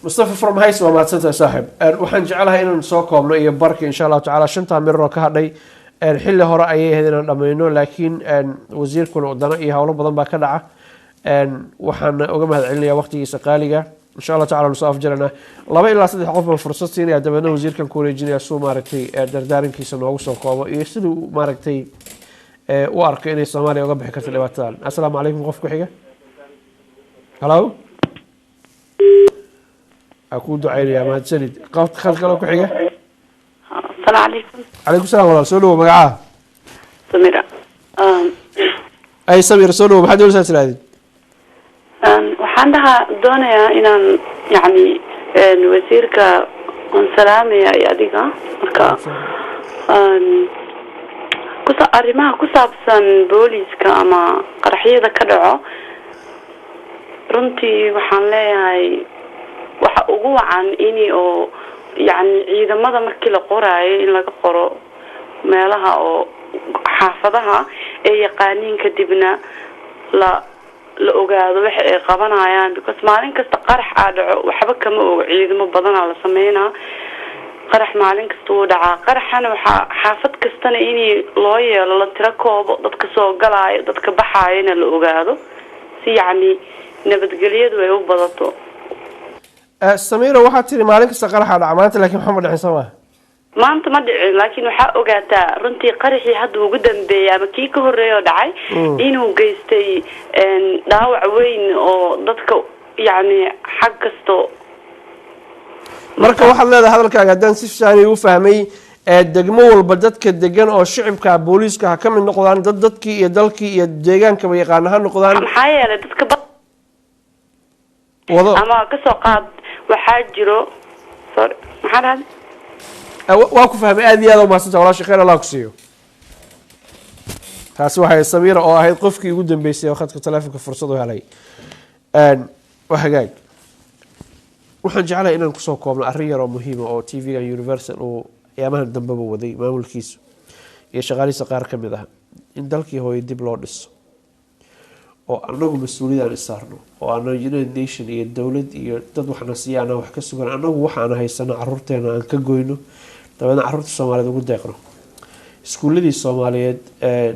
mustafa from hays waa mahadsantahay saaxiib. waxaan jecelahay inaan soo koobno iyo barki insha allahu tacaala 5 mirir oo ka hadhay xilli hore ayay ahayd inaan dhammayno laakiin wasiirkuna wadana iyo howlo badan baa ka dhaca. waxaan uga mahadcelinayaa waqtigiisa qaaliga إن شاء الله تعالى نصاف جلنا لما إلا صدق قف فرصة سيني أدبنا وزير كان كوريجيني سو ماركتي دردارن كيسن وغسو قوة يسدو ماركتي وارك إني الصومالي وقبح كرت الإباتال. السلام عليكم غفكو حيقة. هلو أكون دعيني يا مهد سند قفت خلق لكو حيقة. السلام عليكم. عليكم السلام والله سولو مقعاه سميرة أي سميرة سولو محد يقول سلسل هذه waxaan doonayaa inaan yani wasiirka aan salaamaya adiga marka arrimaha ku saabsan booliska ama qaraxyada ka dhaco runtii waxaan leeyahay waxa ugu wacan in oo yani ciidamada markii la qoraayo in laga qoro meelaha oo xaafadaha ee yaqaaniin kadibna la ogaado waxa ay qabanayaan because maalin kasta qarax dhaco waxba kama og ciidamo badan la sameeyna qarax maalin kasta uu dhaca qaraxana waxa xaafad kastana in loo yeelo la tira koobo dadka soo galaayo dadka baxaayna la ogaado si yani nabadgelyadu ay u badato. Samira waxa tiri maalin kasta qarax dhaca maanta laakiin maxamed dhicin sama maanta ma dhicin laakiin waxa ogaataa runtii qaraxii hadda ugu dambeeyay ama kii ka horeeyo dhacay inuu geystay dhaawac weyn oo dadka yani xag kasto. marka waxaad leedahay hadalkaaga haddaan si fiican u fahmay degmo walba dadka degan oo shicibka booliiska ha ka mid noqdaan dadkii iyo dalkii iyo deegaanka ba yaqaan ha noqdaan maxaa yeelay dadka ama ka soo qaad waxaa jiro maxaa dhahay waa ku fahmay aad iyo aad u mahadsantahay walaasha khayr allah ku siiyo. taasi waxay Samira oo ahayd qofkii ugu dambeysay oo khadka taleefanka fursad u helay. waa hagaag waxaan jeclahay inaan kusoo koobno arrin yar oo muhiim ah oo TV-ga Universal oo ayaamahan dambeba waday maamulkiisu iyo shaqaalihiisa qaar ka mid ah in dalkii hooyo dib loo dhiso oo anagu mas'uuliyad aan saarno oo anagu United Nation iyo dawlad iyo dad waxna siiyana wax ka sugan anagu waxaan haysano carruurteena aan ka goyno dabadna carruurta Soomaaliyeed ugu deeqno. iskuuladii Soomaaliyeed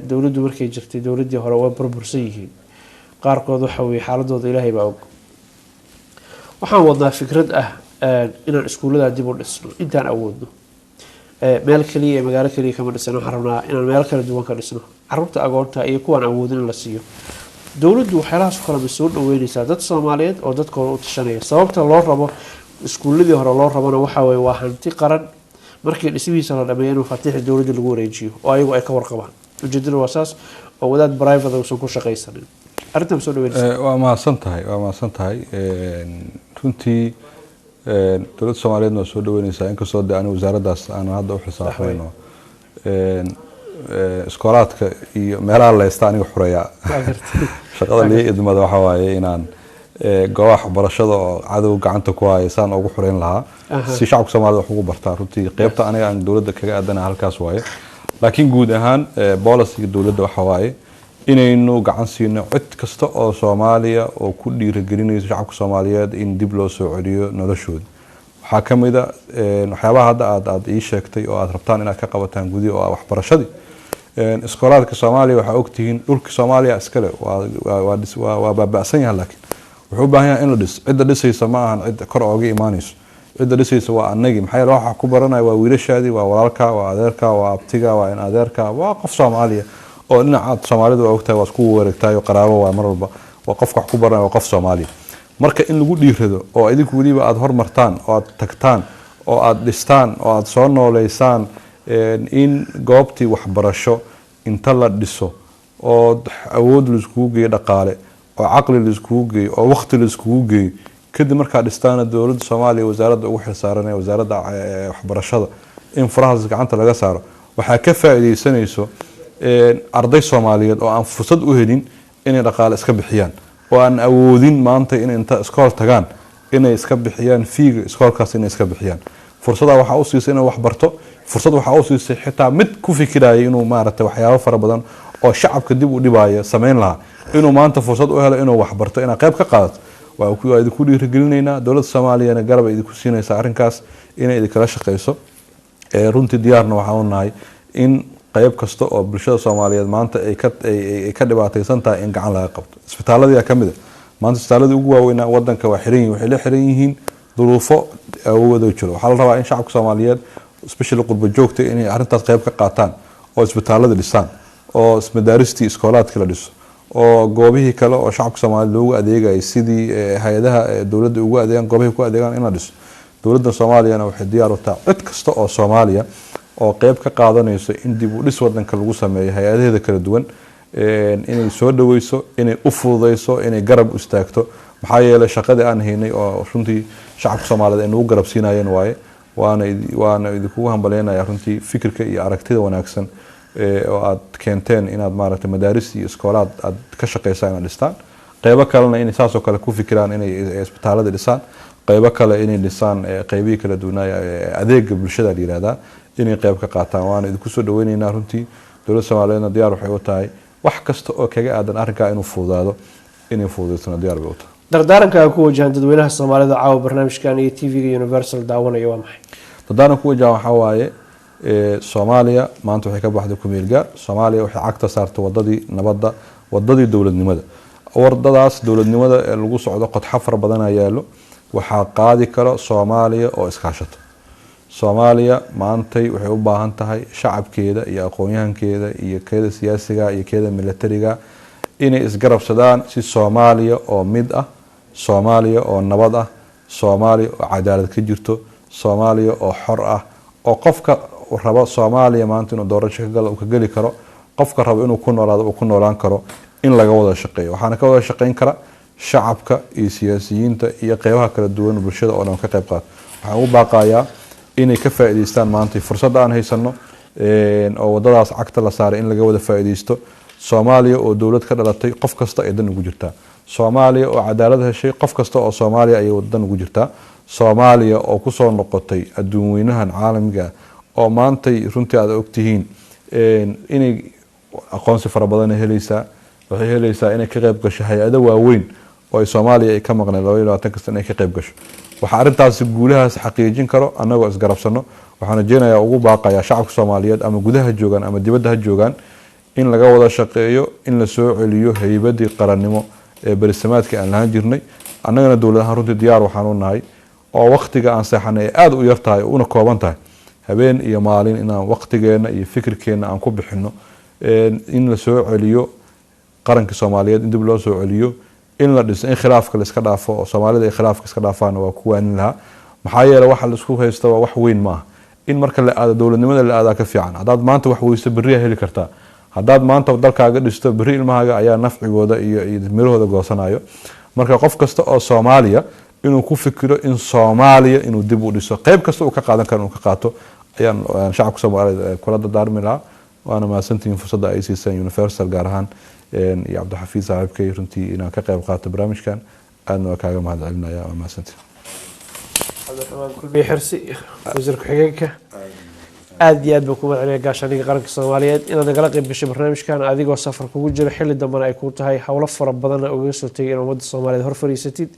dawladdu markay jirtay dawladii hore way burbursan yihiin qaarkood waxa weey xaaladooda Ilaahay baa og. waxaan wadnaa fikrad ah inaan iskuulada dib u dhisno intaan awoodno meel kaliya magaalo kaliya kama dhisano waxaan rabnaa inaan meel kala duwan ka dhisno carruurta agoonta iyo kuwan awoodin in la siiyo. dawladdu waxyaalahaas kala soo dhaweynaysaa dad Soomaaliyeed oo dadkooda u tashanaya sababta loo rabo iskuuladii hore loo rabana waxa weey waa hanti qaran markii dhismihiisa la dhameeyo inuu fatiixi dawladda lagu wareejiyo oo ayagu ay ka warqabaan ujeedadu waa saas oo wadaad private uusan ku shaqaysanin. arrintan soo dhaweynaysaa waa mahadsan tahay runtii dawladda Soomaaliyeed waa soo dhaweynaysaa inkastoo aniga wasaaraddaas aan hadda u xisaabtayno iskoolaadka iyo meelaha la haysta aniga xureeya shaqada lii idmada waxa waaye inaan goobaha waxbarashada oo cadow gacanta ku haya saan ugu xureyn lahaa si shacabka Soomaaliyeed wax ugu bartaa runtii qaybta aniga aan dawladda kaga aadana halkaas waaye laakiin guud ahaan policy dawladda waxa waaye inaynu gacan siino cid kasta oo Soomaaliya oo ku dhiirigelinaysa shacabka Soomaaliyeed in dib loo soo celiyo noloshooda. waxaa ka mid ah waxyaabaha hadda aad ii sheegtay oo aad rabtaan inaad ka qabataan gudi oo waxbarashadii iskoolaadka Soomaaliya waxa ogtihiin dhulka Soomaaliya iskale waa baaba'san yahay laakiin wuxuu u baahan yahay in la dhiso cidda dhisaysa ma ahan cid kor ooga imaanayso cidda dhisaysa waa annagii maxaa yeele waxa ku baranaya waa wiilashaadii waa walaalka waa adeerka waa abtiga waa in adeerka waa qof Soomaaliya oo dhinaca Soomaalidu waa ogtahay waa isku wareegtayo qaraabo waa mar walba waa qof wax ku baranaya waa qof Soomaaliya marka in lagu dhiirado oo idinku waliba aad hormartaan oo aad tagtaan oo aad dhistaan oo aad soo nooleysaan in goobtii waxbarasho inta la dhiso oo awood la isku geeyo dhaqaale oo caqli la isku geeyo oo waqti la isku geeyo kadib markaa dhistaana dowladda Soomaaliya wasaaradda ugu xilsaaranay wasaaradda waxbarashada in farahaas gacanta laga saaro waxa ka faa'iideysanayso arday Soomaaliyeed oo aan fursad u helin inay dhaqaale iska bixiyaan oo aan awoodin maanta in inta iskool tagaan inay iska bixiyaan fiiga iskoolkaas inay iska bixiyaan fursada waxa uu siisay inuu wax barto fursad waxa uu siisay xitaa mid ku fikiraya inuu maaragtay waxyaabo fara badan oo shacabka dib u dhibaayo sameyn lahaa inuu maanta fursad u helo inuu wax barto inay qayb ka qaadato waa idinku dhiirigelinaynaa dowladda Soomaaliyeena garab ay idinku siinaysaa arrinkaas inay idinkala shaqeyso runtii diyaarna waxa uu nahay in qayb kasta oo bulshada Soomaaliyeed maanta ay ka dhibaataysan tahay in gacan laga qabto isbitaalada ka mid ah maanta isbitaalada ugu waaweyn wadanka waa xiran yihiin waxay la xiran yihiin duruufo awood jiro waxa la rabaa in shacabka Soomaaliyeed especially qurbo joogta inay arrintaas qayb ka qaataan oo isbitaalada dhisaan oo madaaristii iskoolaadka la dhiso oo goobihii kale oo shacabka Soomaaliyeed loogu adeegay sidii hay'adaha dawladda ugu adeegan goobihii ku adeegan in la dhiso dowladda Soomaaliyeena waxay diyaar u tahay cid kasta oo Soomaaliya oo qayb ka qaadanayso in dib u dhis wadanka lagu sameeyo hay'adaha kala duwan inay soo dhaweyso inay u fududeyso inay garab u istaagto maxaa yeelay shaqada aan haynay oo runtii shacabka Soomaaliyeed ay nagu garab siinayeen waana idinku hambaleynayaa runtii fikirka iyo aragtida wanaagsan oo aad keenteen inaad maaragtay madaaris iyo iskoolaad aad ka shaqeysaan inaad dhistaan qaybo kalena inay saas oo kale ku fikiraan inay isbitaalada dhisaan qaybo kale inay dhisaan qaybihii kala duwanaa adeega bulshada la yiraahdaa inay qayb ka qaataan waana idinku soo dhaweynaynaa runtii dowladda Soomaaliyeedna diyaar waxay u tahay wax kasta oo kaga aadan arrinka inuu fududaado inay fududeysana diyaar bay u tahay dardaaranka ku wajahan dadweynaha Soomaalida caawa barnaamijkan iyo TV-ga Universal daawanayo waa maxay dardaaranka ku wajahan waxa waaye Soomaaliya maanta waxay ka baxday ku meel gaar Soomaaliya waxay cagta saartay wadadii nabadda wadadii dawladnimada wardadaas dawladnimada ee lagu socdo qodxa far badan ayaa yaalo waxa qaadi karo Soomaaliya oo iskaashato Soomaaliya maantay waxay u baahan tahay shacabkeeda iyo aqoonyahankeeda iyo keeda siyaasiga iyo keeda militariga inay isgarabsadaan si Soomaaliya oo mid ah Soomaaliya oo nabad ah Soomaaliya oo cadaalad ka jirto Soomaaliya oo xor ah oo qofka rabo Soomaaliya maanta inuu doorasho ka gali karo qofka rabo inuu ku noolaado oo ku noolaan karo in laga wada shaqeeyo waxaana ka wada shaqeyn kara shacabka iyo siyaasiyiinta iyo qaybaha kala duwan bulshada oo dhan ka qayb qaata waxaan u baaqayaa inay ka faa'iideystaan maanta fursadda aan haysano oo wadadaas cagta la saaray in laga wada faa'iideysto Soomaaliya oo dawlad ka dhalatay qof kasta ay dan ugu jirtaa Soomaaliya oo cadaalad heshay qof kasta oo Soomaaliya ay wadan ugu jirtaa Soomaaliya oo ku soo noqotay adduunweynahan caalamiga oo maanta runtii aad ogtihiin inay aqoonsi fara badan helaysaa waxay helaysaa inay ka qayb gasho hay'ado waaweyn oo ay Soomaaliya ay ka maqneen 22 kasta inay ka qayb gasho waxa arintaas guulahaas xaqiijin karo anagoo isgarabsano waxaan rajeynayaa ugu baaqayaa shacabka Soomaaliyeed ama gudaha joogan ama dibadda joogan in laga wada shaqeeyo in la soo celiyo haybadii qarannimo ee barisamaadka aan lahaan jirnay annagana dawladaha runtii diyaar waxaan u nahay oo waqtiga aan seexanay aad u yartahay una kooban tahay habeen iyo maalin inaan waqtigeena iyo fikirkeena aan ku bixino in la soo celiyo qaranka Soomaaliyeed in dib loo soo celiyo in la dhiso in khilaafka la iska dhaafo oo Soomaalida ay khilaafka iska dhaafaan waa ku waanin lahaa maxaa yeelay waxa la isku haysto waa wax weyn ma in marka la aado dawladnimada la aado ka fiican hadaad maanta wax weyso bariya heli kartaa hadaad maanta dalkaaga dhisto bari ilmahaaga ayaa nafcigooda iyo mirahooda goosanayo marka qof kasta oo Soomaaliya inuu ku fikiro in Soomaaliya inuu dib u dhiso qayb kasta uu ka qaadan karo inuu ka qaato ayaan shacabka Soomaaliyeed kula dardaarmi lahaa waana maasantiin fursadda ay siiseen Universal gaar ahaan iyo Cabdixafiid saaxiibkay runtii inaan ka qayb qaato barnaamijkan aadna kaaga mahadcelinayaa waa maasantiin Cabdiraxmaan Kulmiye Xirsi wasiir ku-xigeenka aad iyo aad baan ku mahadcelinayaa gaashaaniga qaranka Soomaaliyeed inaad nagala qayb gashay barnaamijkan adigoo safar kugu jira xilli dambana ay ku tahay hawlo fara badan oo uga soo tagay in ummadda Soomaaliyeed hor fariisatid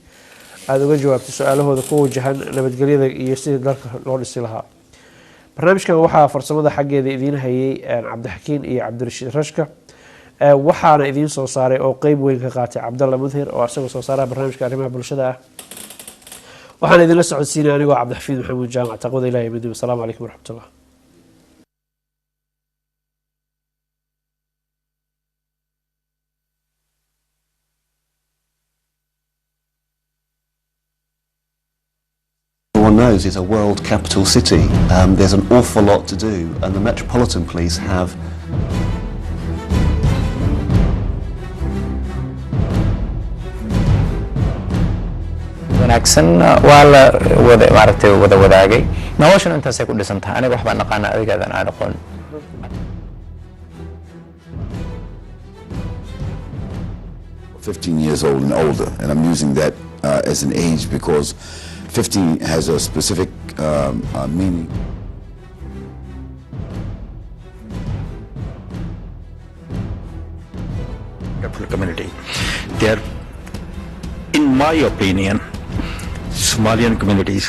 aad uga jawaabtay su'aalahooda ku wajahan nabadgelyada iyo sidii dalka loo dhisi lahaa barnaamijkan waxaa farsamada xaggeeda idiin hayay Cabdixakiin iyo Cabdirashiid Rashka waxaana idiin soo saaray oo qayb weyn ka qaatay Cabdalla Mudhir oo asagoo soo saaray barnaamijka arrimaha bulshada ah waxaan idinla socodsiinaya anigoo cabdixafiid maxamuud jaamac taqwada ilaahay midnimo asalaamu calaykum waraxmatullah Everyone knows it's a world capital city. There's an awful lot to do, and the Metropolitan Police have wanaagsan waa la maaragtay wada wadaagay noloshana intaasay ku dhisan tahay aniga waxbaan naqaana adigaadan aan aqoon 15 years old and older, and I'm using that as an age because 15 has a specific meaning. Community. They are, in my opinion, Somalian communities